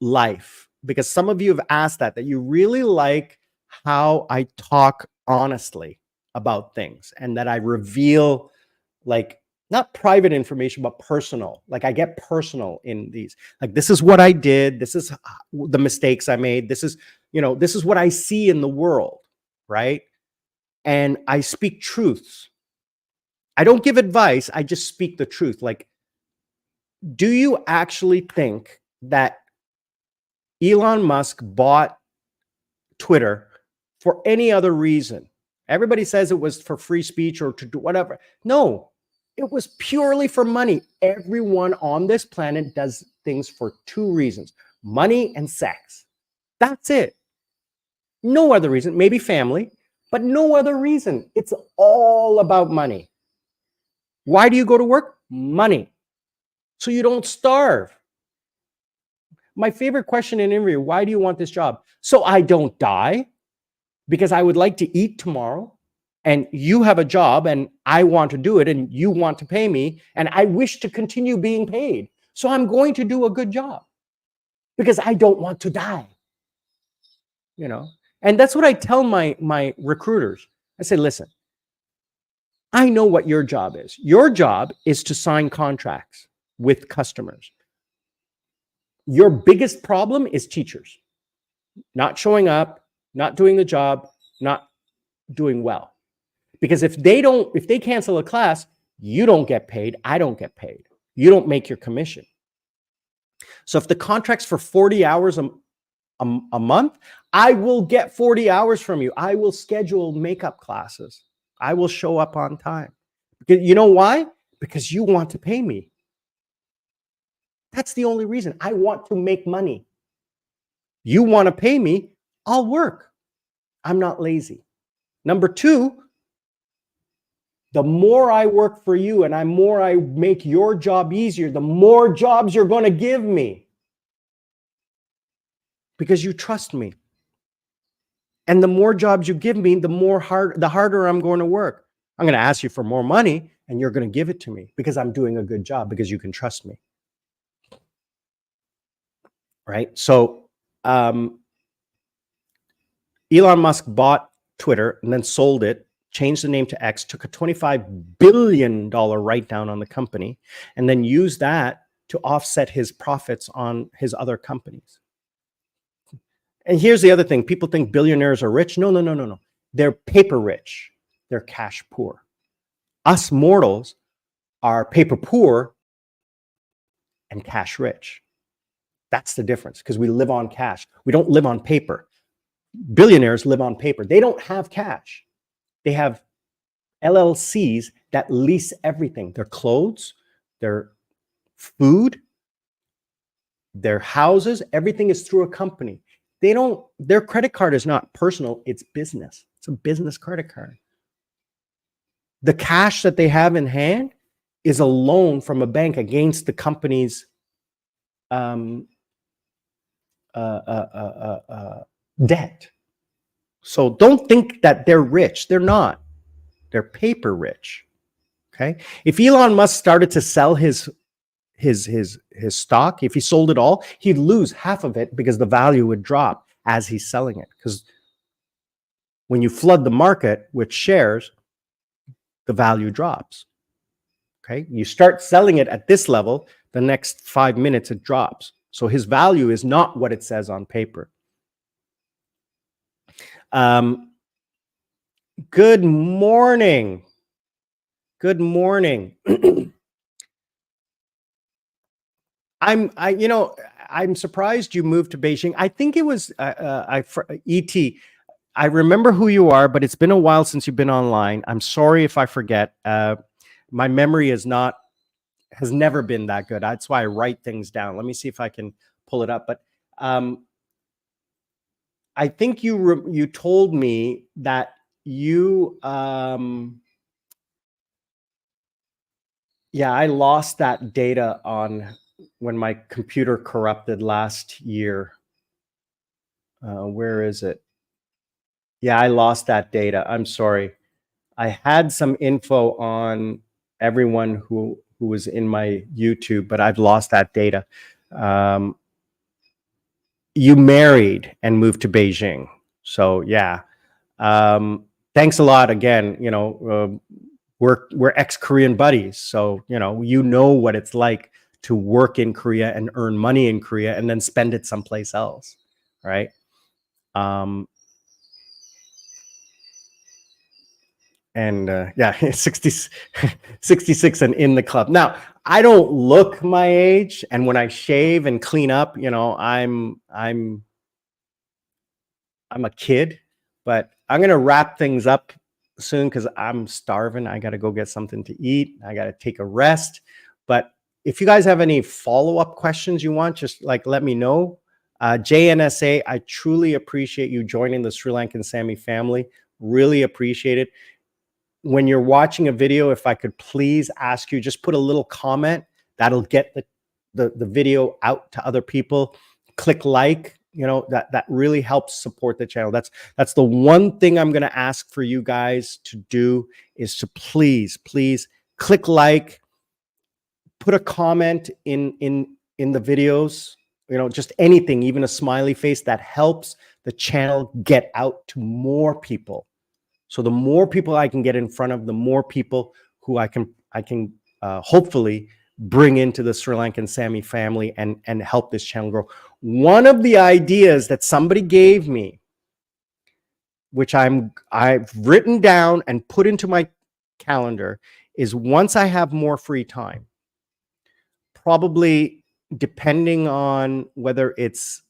life, because some of you have asked that you really like how I talk honestly about things, and that I reveal, like, not private information, but personal. Like, I get personal in these. Like, this is what I did. This is the mistakes I made. This is, this is what I see in the world, right? And I speak truths. I don't give advice. I just speak the truth. Like, do you actually think that Elon Musk bought Twitter for any other reason? Everybody says it was for free speech or to do whatever. No. It was purely for money. Everyone on this planet does things for two reasons: money and sex. That's it. No other reason. Maybe family, but no other reason. It's all about money. Why do you go to work? Money. So you don't starve. My favorite question in interview: why do you want this job? So I don't die, because I would like to eat tomorrow. And you have a job and I want to do it and you want to pay me and I wish to continue being paid. So I'm going to do a good job because I don't want to die. And that's what I tell my recruiters. I say, listen, I know what your job is. Your job is to sign contracts with customers. Your biggest problem is teachers not showing up, not doing the job, not doing well. Because if they cancel a class, You don't get paid. I don't get paid. You don't make your commission. So if the contract's for 40 hours a month, I will get 40 hours from you. I will schedule makeup classes. I will show up on time. You know why? Because you want to pay me. That's the only reason. I want to make money. You want to pay me, I'll work. I'm not lazy. Number two, the more I work for you and the more I make your job easier, the more jobs you're going to give me. Because you trust me. And the more jobs you give me, the harder I'm going to work. I'm going to ask you for more money and you're going to give it to me because I'm doing a good job, because you can trust me. Right? So Elon Musk bought Twitter and then sold it, changed the name to X, took a $25 billion write-down on the company, and then used that to offset his profits on his other companies. And here's the other thing. People think billionaires are rich. No, no, no, no, no. They're paper rich. They're cash poor. Us mortals are paper poor and cash rich. That's the difference, because we live on cash. We don't live on paper. Billionaires live on paper. They don't have cash. They have LLCs that lease everything. Their clothes, their food, their houses, everything is through a company. Their credit card is not personal, it's business. It's a business credit card. The cash that they have in hand is a loan from a bank against the company's debt. So don't think that they're rich. They're not. They're paper rich. Okay. If Elon Musk started to sell his stock, if he sold it all, he'd lose half of it because the value would drop as he's selling it. Because when you flood the market with shares, the value drops. Okay. You start selling it at this level, the next 5 minutes it drops. So his value is not what it says on paper. Good morning. Good morning. I'm surprised you moved to Beijing. I think it was ET. I remember who you are, but it's been a while since you've been online. I'm sorry if I forget. My memory has never been that good. That's why I write things down. Let me see if I can pull it up. But I think you told me that you yeah, I lost that data on when my computer corrupted last year. Where is it? Yeah, I lost that data. I'm sorry. I had some info on everyone who was in my YouTube, but I've lost that data. You married and moved to Beijing. So yeah. Thanks a lot again. We're ex-Korean buddies. So, you know what it's like to work in Korea and earn money in Korea and then spend it someplace else. Right. Yeah, 66 and in the club. Now, I don't look my age, and when I shave and clean up, I'm a kid, but I'm going to wrap things up soon because I'm starving. I got to go get something to eat. I got to take a rest. But if you guys have any follow-up questions you want, just let me know. JNSA, I truly appreciate you joining the Sri Lankan Sammy family. Really appreciate it. When you're watching a video, if I could please ask you, just put a little comment. That'll get the video out to other people. Click like. That really helps support the channel. That's the one thing I'm going to ask for you guys to do, is to please click like, put a comment in the videos, just anything, even a smiley face. That helps the channel get out to more people. So the more people I can get in front of, the more people who I can hopefully bring into the Sri Lankan Sammy family and help this channel grow. One of the ideas that somebody gave me, which I've written down and put into my calendar, is once I have more free time, probably depending on whether it's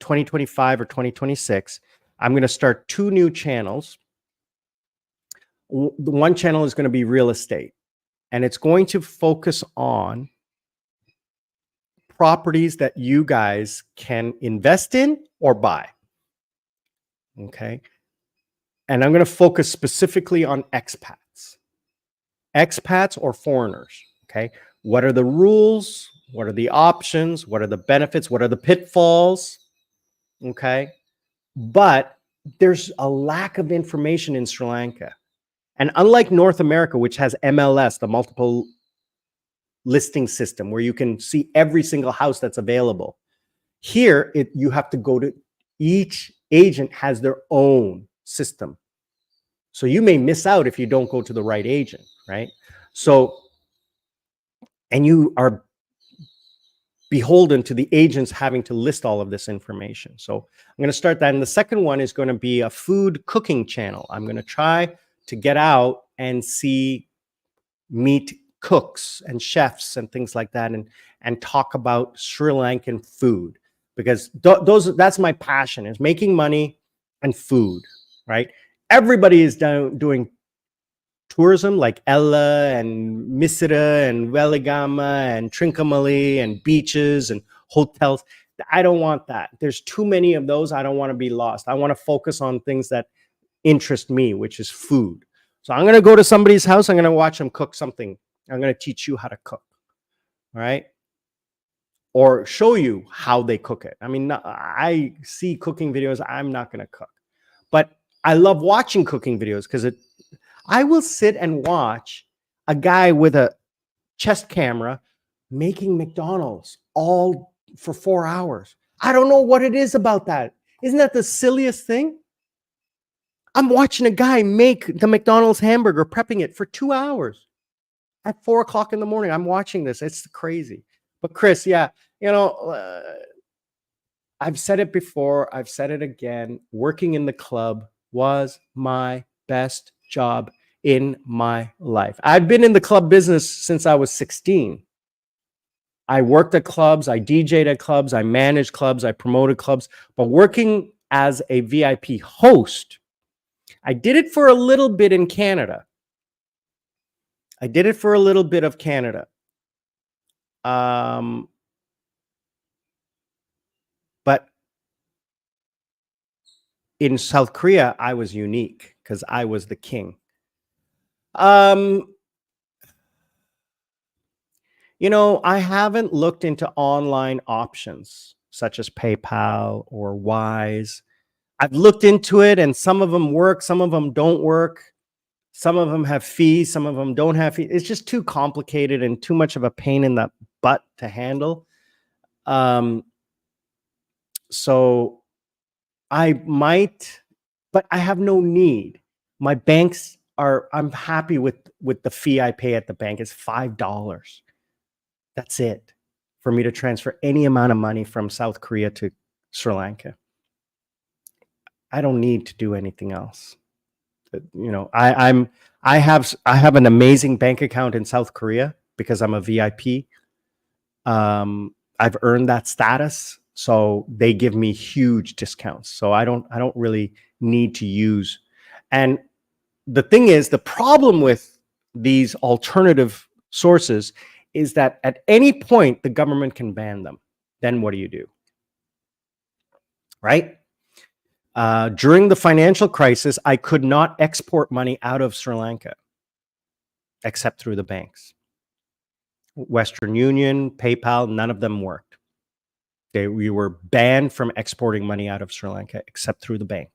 2025 or 2026, I'm going to start 2 new channels. The one channel is going to be real estate, and it's going to focus on properties that you guys can invest in or buy. Okay. And I'm going to focus specifically on expats or foreigners. Okay. What are the rules? What are the options? What are the benefits? What are the pitfalls? Okay. But there's a lack of information in Sri Lanka. And unlike North America, which has MLS, the multiple listing system, where you can see every single house that's available, here you have to go to each agent has their own system. So you may miss out if you don't go to the right agent, right? So, and you are beholden to the agents having to list all of this information. So I'm going to start that. And the second one is going to be a food cooking channel. I'm going to try to get out and meet cooks and chefs and things like that, and talk about Sri Lankan food, because that's my passion, is making money and food, right? Everybody is doing tourism like Ella and Misira and Weligama and Trincomalee and beaches and hotels. I don't want that. There's too many of those. I don't want to be lost. I want to focus on things that interest me, which is food. So I'm going to go to somebody's house. I'm going to watch them cook something. I'm going to teach you how to cook. All right. Or show you how they cook it. I mean, I see cooking videos. I'm not going to cook, but I love watching cooking videos because I will sit and watch a guy with a chest camera making McDonald's all for 4 hours. I don't know what it is about that. Isn't that the silliest thing? I'm watching a guy make the McDonald's hamburger, prepping it for 2 hours at 4 o'clock in the morning. I'm watching this. It's crazy. But Chris, yeah, I've said it before. I've said it again. Working in the club was my best job in my life. I've been in the club business since I was 16. I worked at clubs. I DJ'd at clubs. I managed clubs. I promoted clubs. But working as a VIP host, I did it for a little bit in Canada. I did it for a little bit of Canada. But in South Korea, I was unique because I was the king. I haven't looked into online options such as PayPal or Wise. I've looked into it, and some of them work, some of them don't work. Some of them have fees, some of them don't have fees. It's just too complicated and too much of a pain in the butt to handle. So I might, but I have no need. My banks I'm happy with the fee I pay at the bank. It's $5. That's it for me to transfer any amount of money from South Korea to Sri Lanka. I don't need to do anything else. I have an amazing bank account in South Korea because I'm a VIP. I've earned that status, so they give me huge discounts. So I don't really need to use. And the thing is, the problem with these alternative sources is that at any point the government can ban them. Then what do you do? Right? During the financial crisis, I could not export money out of Sri Lanka except through the banks. Western Union, PayPal, none of them worked. We were banned from exporting money out of Sri Lanka except through the bank.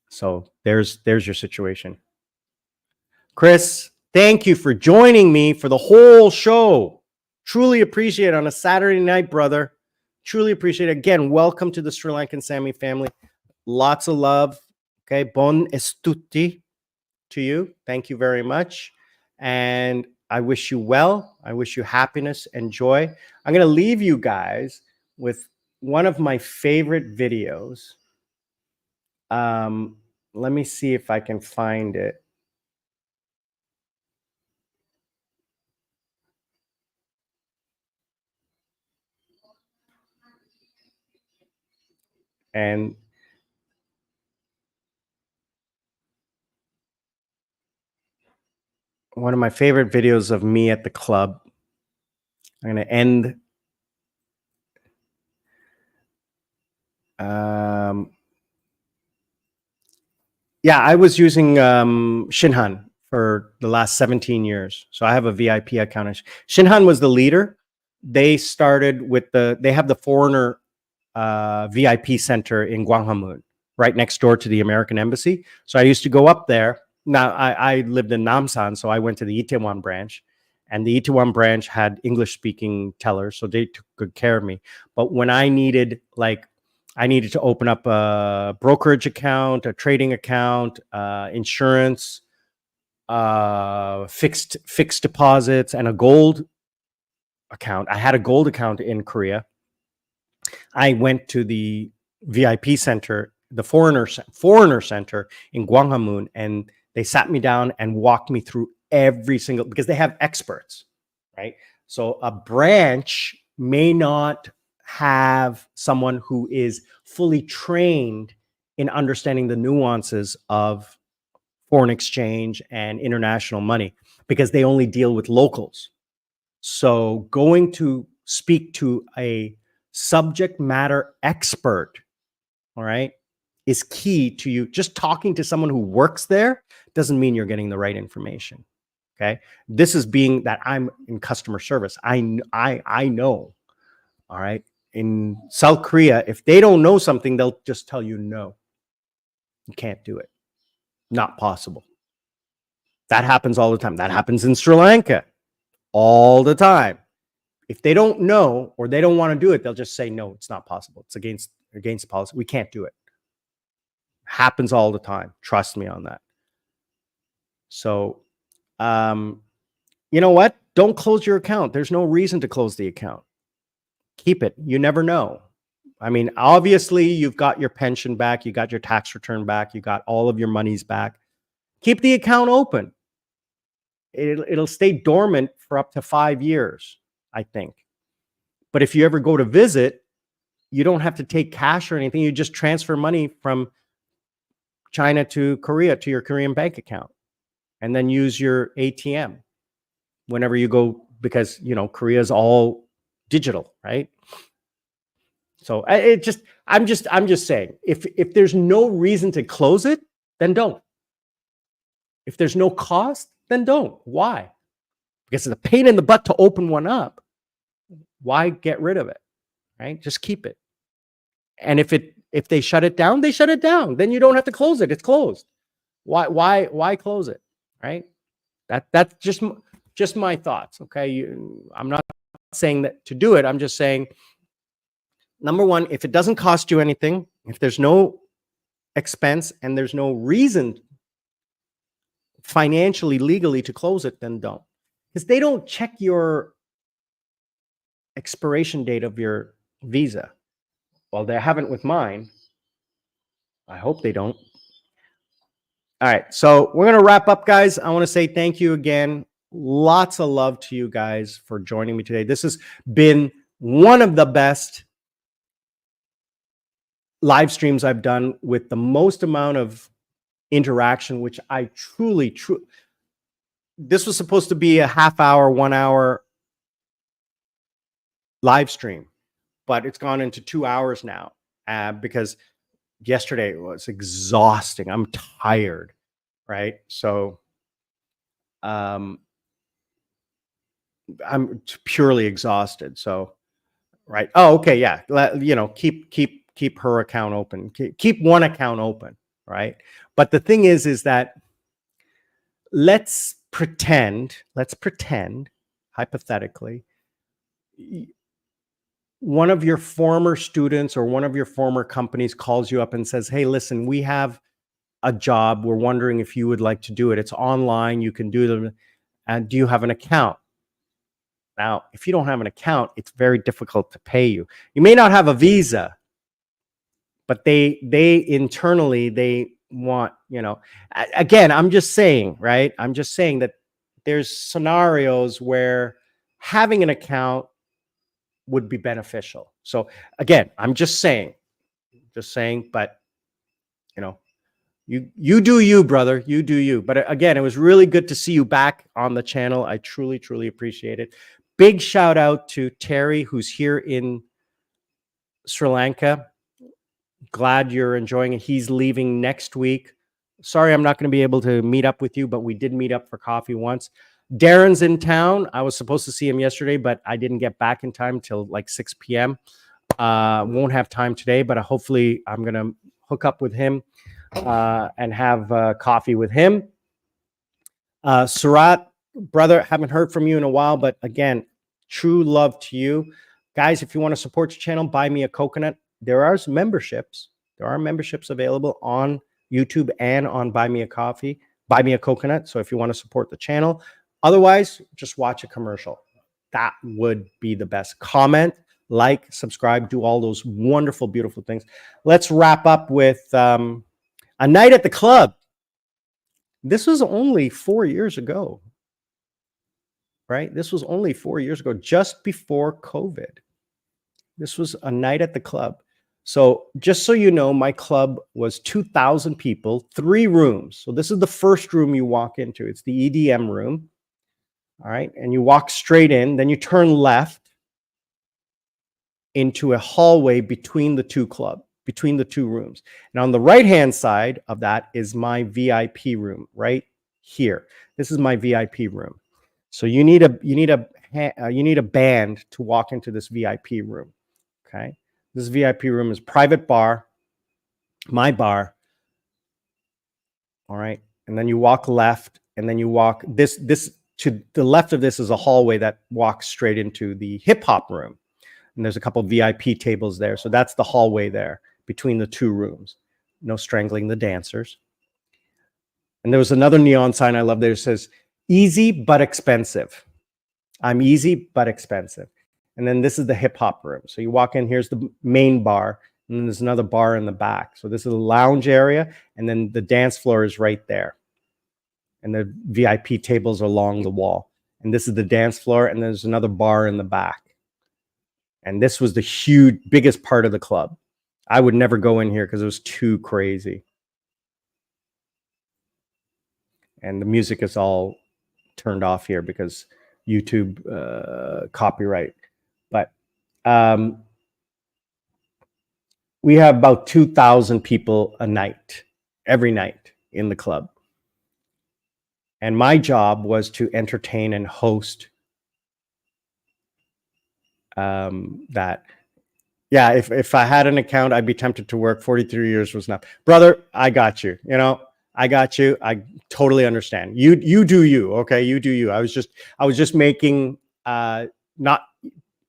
So there's your situation. Chris, thank you for joining me for the whole show. Truly appreciate it on a Saturday night, brother. Truly appreciate it. Again, welcome to the Sri Lankan Sammy family. Lots of love. Okay. Bon estuti to you. Thank you very much. And I wish you well. I wish you happiness and joy. I'm going to leave you guys with one of my favorite videos. Let me see if I can find it. And one of my favorite videos of me at the club, I'm going to end. Yeah, I was using Shinhan for the last 17 years. So I have a VIP account. Shinhan was the leader. They started with they have the foreigner VIP center in Gwanghwamun, right next door to the American Embassy. So I used to go up there. Now, I lived in Namsan, so I went to the Itaewon branch. And the Itaewon branch had English-speaking tellers, so they took good care of me. But when I needed, I needed to open up a brokerage account, a trading account, insurance, fixed deposits, and a gold account. I had a gold account in Korea. I went to the VIP center, the foreigner center in Gwanghwamun, and they sat me down and walked me through every single, because they have experts, right? So a branch may not have someone who is fully trained in understanding the nuances of foreign exchange and international money, because they only deal with locals. So going to speak to a subject matter expert, all right, is key to you. Just talking to someone who works there doesn't mean you're getting the right information. Okay. This is being that I'm in customer service. I know. All right. In South Korea, if they don't know something, they'll just tell you no. You can't do it. Not possible. That happens all the time. That happens in Sri Lanka all the time. If they don't know or they don't want to do it, they'll just say, no, it's not possible. It's against policy. We can't do it. Happens all the time. Trust me on that. So, you know what? Don't close your account. There's no reason to close the account. Keep it. You never know. I mean, obviously, you've got your pension back. You got your tax return back. You got all of your monies back. Keep the account open. It'll stay dormant for up to 5 years, I think. But if you ever go to visit, you don't have to take cash or anything. You just transfer money from China to Korea to your Korean bank account, and then use your ATM whenever you go, because, you know, Korea is all digital, right? So I'm just saying, if there's no reason to close it, then don't. If there's no cost, then don't. Why? Because it's a pain in the butt to open one up. Why get rid of it? Right? Just keep it. And if they shut it down, they shut it down. Then you don't have to close it. It's closed. Why close it? Right? That's just my thoughts. Okay. I'm not saying that to do it. I'm just saying, number one, if it doesn't cost you anything, if there's no expense and there's no reason financially, legally to close it, then don't. Because they don't check your expiration date of your visa. Well, they haven't with mine. I hope they don't. All right. So we're going to wrap up, guys. I want to say thank you again. Lots of love to you guys for joining me today. This has been one of the best live streams I've done with the most amount of interaction, which I truly, this was supposed to be a half hour, 1 hour live stream, but it's gone into 2 hours now because yesterday was exhausting. I'm tired, right? So I'm purely exhausted. So, right. Oh, okay. Yeah. You know, keep her account open. Keep one account open, right? But the thing is that let's pretend hypothetically, one of your former students or one of your former companies calls you up and says, hey, listen, we have a job. We're wondering if you would like to do it. It's online. You can do them. And do you have an account? Now, if you don't have an account, it's very difficult to pay you. You may not have a visa, but they internally, they want, you know, again, I'm just saying, right? I'm just saying that there's scenarios where having an account would be beneficial. So again, I'm just saying, Just saying. But you know, you do you, brother. You do you. But again, it was really good to see you back on the channel. I truly, truly appreciate it. Big shout out to Terry, who's here in Sri Lanka. Glad you're enjoying it. He's leaving next week. Sorry, I'm not going to be able to meet up with you, but we did meet up for coffee once. Darren's in town. I was supposed to see him yesterday, but I didn't get back in time till like 6 p.m. Won't have time today, but hopefully I'm going to hook up with him and have coffee with him. Surat, brother, haven't heard from you in a while, but again, true love to you. Guys, if you want to support your channel, buy me a coconut. There are memberships. There are memberships available on YouTube and on Buy Me a Coffee, Buy Me a Coconut. So if you want to support the channel, otherwise, just watch a commercial. That would be the best. Comment, like, subscribe, do all those wonderful, beautiful things. Let's wrap up with a night at the club. This was only 4 years ago, right? This was only 4 years ago, just before COVID. This was a night at the club. So just so you know, my club was 2,000 people, 3 rooms. So this is the first room you walk into. It's the EDM room. All right. And you walk straight in, then you turn left into a hallway between the two rooms. And on the right-hand side of that is my VIP room right here. This is my VIP room. So you need a band to walk into this VIP room. Okay. This VIP room is private bar, my bar. All right. And then you walk left, and then you walk this to the left of this is a hallway that walks straight into the hip hop room. And there's a couple of VIP tables there. So that's the hallway there between the 2 rooms. No strangling the dancers. And there was another neon sign I love there. It says, easy but expensive. I'm easy but expensive. And then this is the hip hop room. So you walk in, here's the main bar, and then there's another bar in the back. So this is a lounge area, and then the dance floor is right there. And the VIP tables are along the wall. And this is the dance floor, and there's another bar in the back. And this was the biggest part of the club. I would never go in here because it was too crazy. And the music is all turned off here because YouTube copyright. But we have about 2,000 people a night, every night in the club. And my job was to entertain and host that. Yeah, if I had an account, I'd be tempted to work. 43 years was enough. Brother, I got you. You know, I got you. I totally understand. You do you, okay? You do you. I was just making not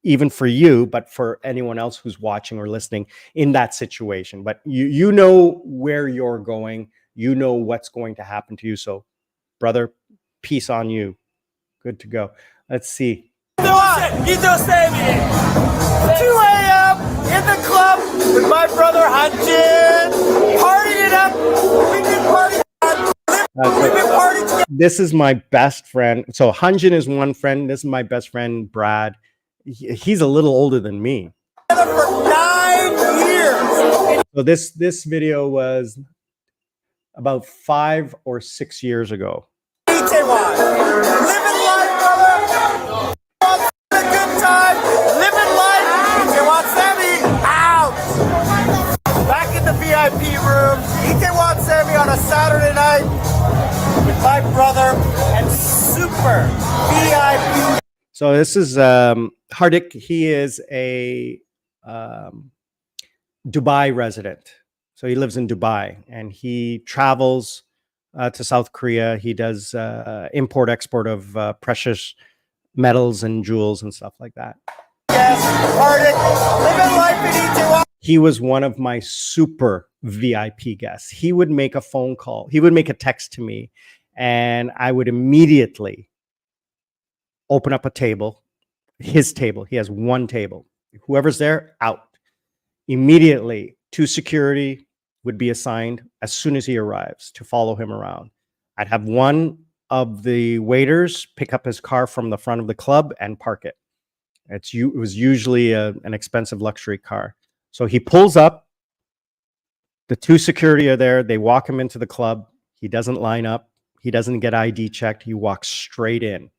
even for you, but for anyone else who's watching or listening in that situation. But you know where you're going. You know what's going to happen to you. So, brother, peace on you. Good to go. Let's see. 2 a.m. in the club with my brother Hanjin, partying it up. We've been partying together. This is my best friend. So Hanjin is one friend. This is my best friend, Brad. He's a little older than me. For 9 years. So this video was about 5 or 6 years ago. Living life, brother. A good time. Living life. Sammy out. Back in the VIP room. Sammy on a Saturday night with my brother and super VIP. So this is Hardik. He is a Dubai resident. So he lives in Dubai, and he travels to South Korea. He does import export of precious metals and jewels and stuff like that. Yes, Hardik, living life in Itaewon. He was one of my super VIP guests. He would make a phone call. He would make a text to me, and I would immediately open up a table, his table. He has one table. Whoever's there, out. Immediately, 2 security would be assigned as soon as he arrives to follow him around. I'd have one of the waiters pick up his car from the front of the club and park it. It was usually an expensive luxury car. So he pulls up, The two security are there. They walk him into the club. He doesn't line up. He doesn't get ID checked. He walks straight in.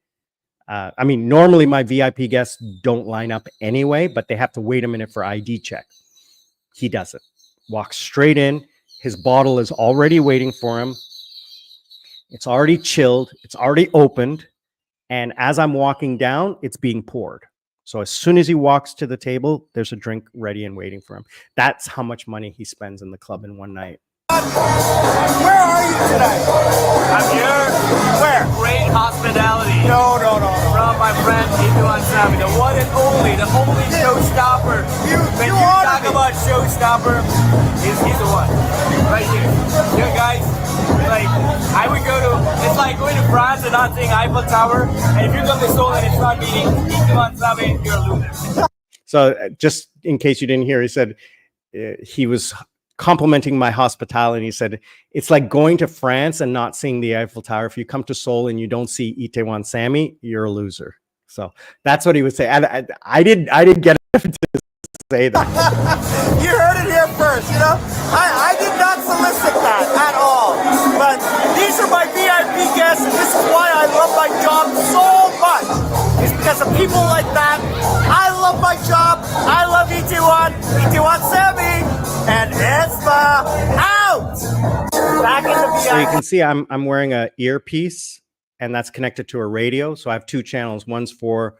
I mean, normally my VIP guests don't line up anyway, but they have to wait a minute for ID check. He doesn't. Walks straight in. His bottle is already waiting for him. It's already chilled. It's already opened. And as I'm walking down, it's being poured. So as soon as he walks to the table, there's a drink ready and waiting for him. That's how much money he spends in the club in one night. Where are you today? I'm here. Where? Great hospitality. No. From my friend Ituan Sami, the one and only showstopper. When you talk about showstopper, he's the one. Right here. Yeah, guys. Like, I would go to, it's like going to France and not seeing Eiffel Tower. And if you come to Seoul and it's not meeting Ituan Sami, you're a loser. So just in case you didn't hear, he said he was complimenting my hospitality. He said, it's like going to France and not seeing the Eiffel Tower. If you come to Seoul and you don't see Itaewon Sami, you're a loser. So that's what he would say. I didn't get him to say that. You heard it here first, you know? I did not solicit that at all. But these are my VIP guests, and this is why I love my job so much. It's because of people like that. I love my job. I love Itaewon Sami, and Espa out. Back in the VIP. So you can see I'm wearing a earpiece, and that's connected to a radio. So I have two channels. One's for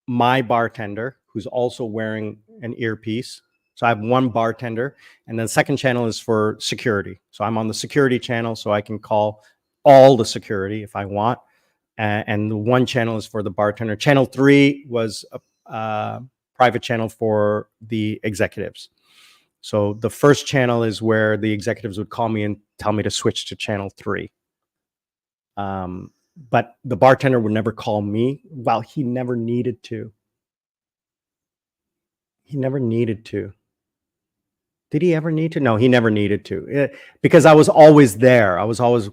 my bartender, who's also wearing an earpiece. So I have one bartender, and then the second channel is for security. So I'm on the security channel, so I can call all the security if I want. And the one channel is for the bartender. Channel 3 was a private channel for the executives. So the first channel is where the executives would call me and tell me to switch to channel 3. But the bartender would never call me. Well, he never needed to. He never needed to. Did he ever need to? No, he never needed to. Because I was always there. I was always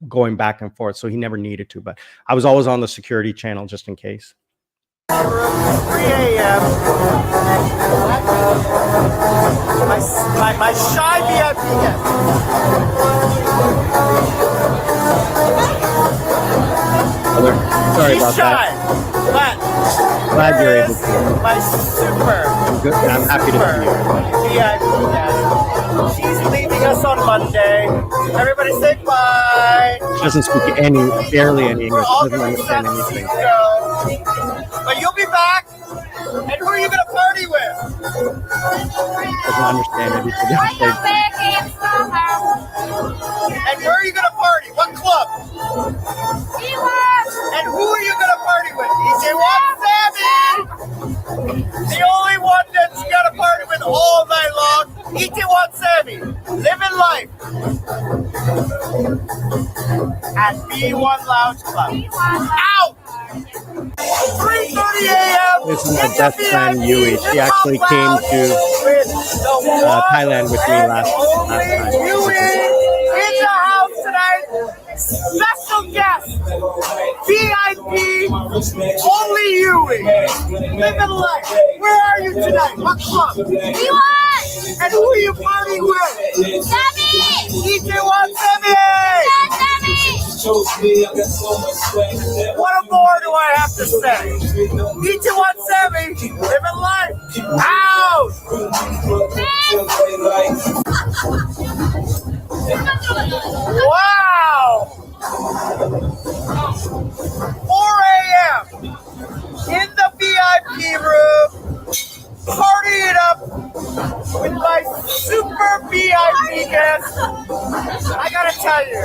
going back and forth, so he never needed to. But I was always on the security channel just in case. 3 a.m. My shy VIP guest. Sorry He's about shy, that. but Glad you're here able is to. my super. I'm happy to see you. VIP guest. She's leaving us on Monday. Everybody say bye. She doesn't speak barely any We're English. all She doesn't going to San understand anything. Francisco. But you'll be back. And who are you going to party with? Doesn't understand anything. And where are you going to party? What club? And who are you going to party with? Itaewon Sami! The only one that's got to party with all night long. Itaewon Sami. Living life. At B1 Lounge Club. Out! 3:30 a.m. This is my best friend Yui. She actually came to Thailand with me last time. Yui in the house tonight. Special guest. VIP. Only Yui. Living life. Where are you tonight? What club? And who are you partying with? Itaewon Sami! What more do I have to say? Itaewon Sami, living life. Out! Wow! 4 a.m. in the VIP room, partying up with my super VIP guest. I gotta tell you,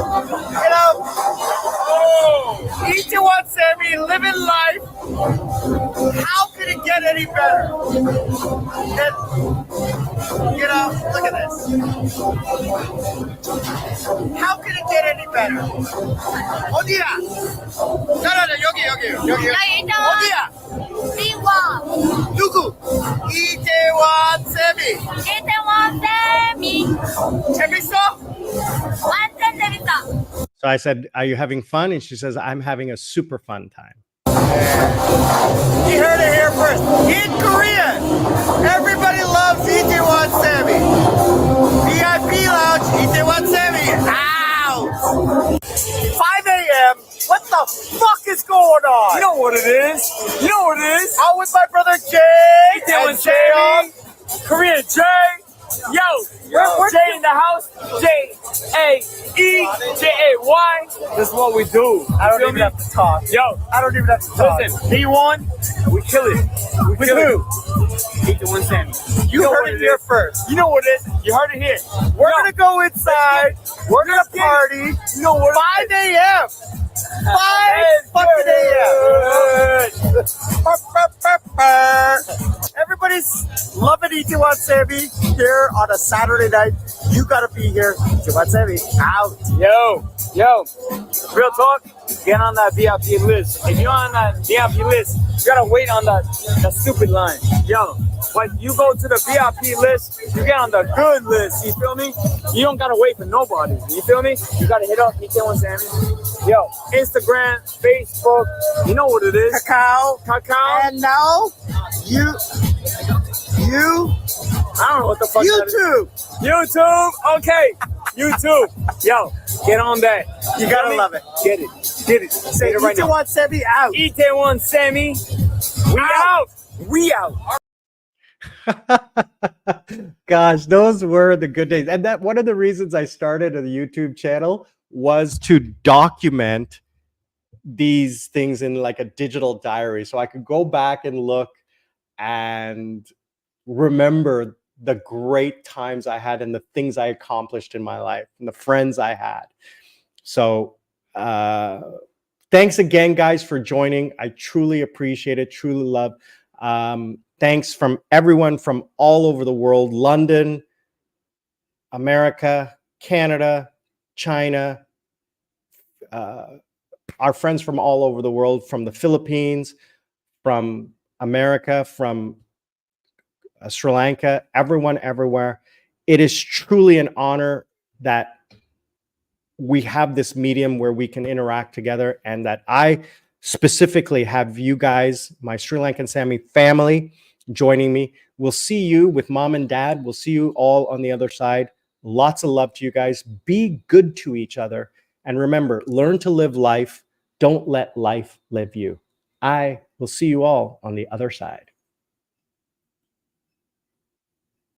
Itaewon Sami, living life. How could it get any better? Look at this. How could it get any better? 어디야? 여기. 어디야? 누구? 이태원 세미. 재밌어? So I said, are you having fun? And she says, I'm having a super fun time. You heard it here first. In Korea, everybody loves Itaewon Sami. VIP Lounge, Itaewon Sammy, out! 5 a.m. What the fuck is going on? You know what it is. You know what it is. Out with my brother Jay Itaewon and Jay. Sammy, Korean Jay. Yo, Jay in the house. Jaeejay. This is what we do. I don't Feel even me? have to talk. Yo, I don't even have to talk. listen. D1, we kill it. We With kill who? it. Itaewon Sammy. You know heard what it here first. You know what it is. You heard it here. We're gonna go inside. We're gonna Let's get it. party. You know what? 5 a.m. 5 fucking a.m. Everybody's loving Itaewon Sammy here on a Saturday night. You gotta be here. Itaewon Sammy out. Yo, real talk, get on that VIP list. If you're on that VIP list, you gotta wait on that stupid line. Yo, but you go to the VIP list, you get on the good list, you feel me? You don't gotta wait for nobody, you feel me? You gotta hit up Itaewon Sammy. Yo, Instagram, Facebook, you know what it is. Kakao. Kakao. And now, you, I don't know what the fuck that is. YouTube, okay. YouTube. Yo, get on that. You gotta love it. Get it. Say it right now. Itaewon Sammy out. Itaewon Sammy. We out. Gosh, those were the good days. And that one of the reasons I started a YouTube channel was to document these things in like a digital diary so I could go back and look and remember the great times I had and the things I accomplished in my life and the friends I had. So thanks again, guys, for joining. I truly appreciate it, truly love. Thanks from everyone from all over the world: London, America, Canada, China, our friends from all over the world, from the Philippines, from America, from Sri Lanka, everyone, everywhere. It is truly an honor that we have this medium where we can interact together, and that I specifically have you guys, my Sri Lankan Sammy family, joining me. We'll see you with mom and dad. We'll see you all on the other side. Lots of love to you guys. Be good to each other. And remember, learn to live life. Don't let life live you. I will see you all on the other side.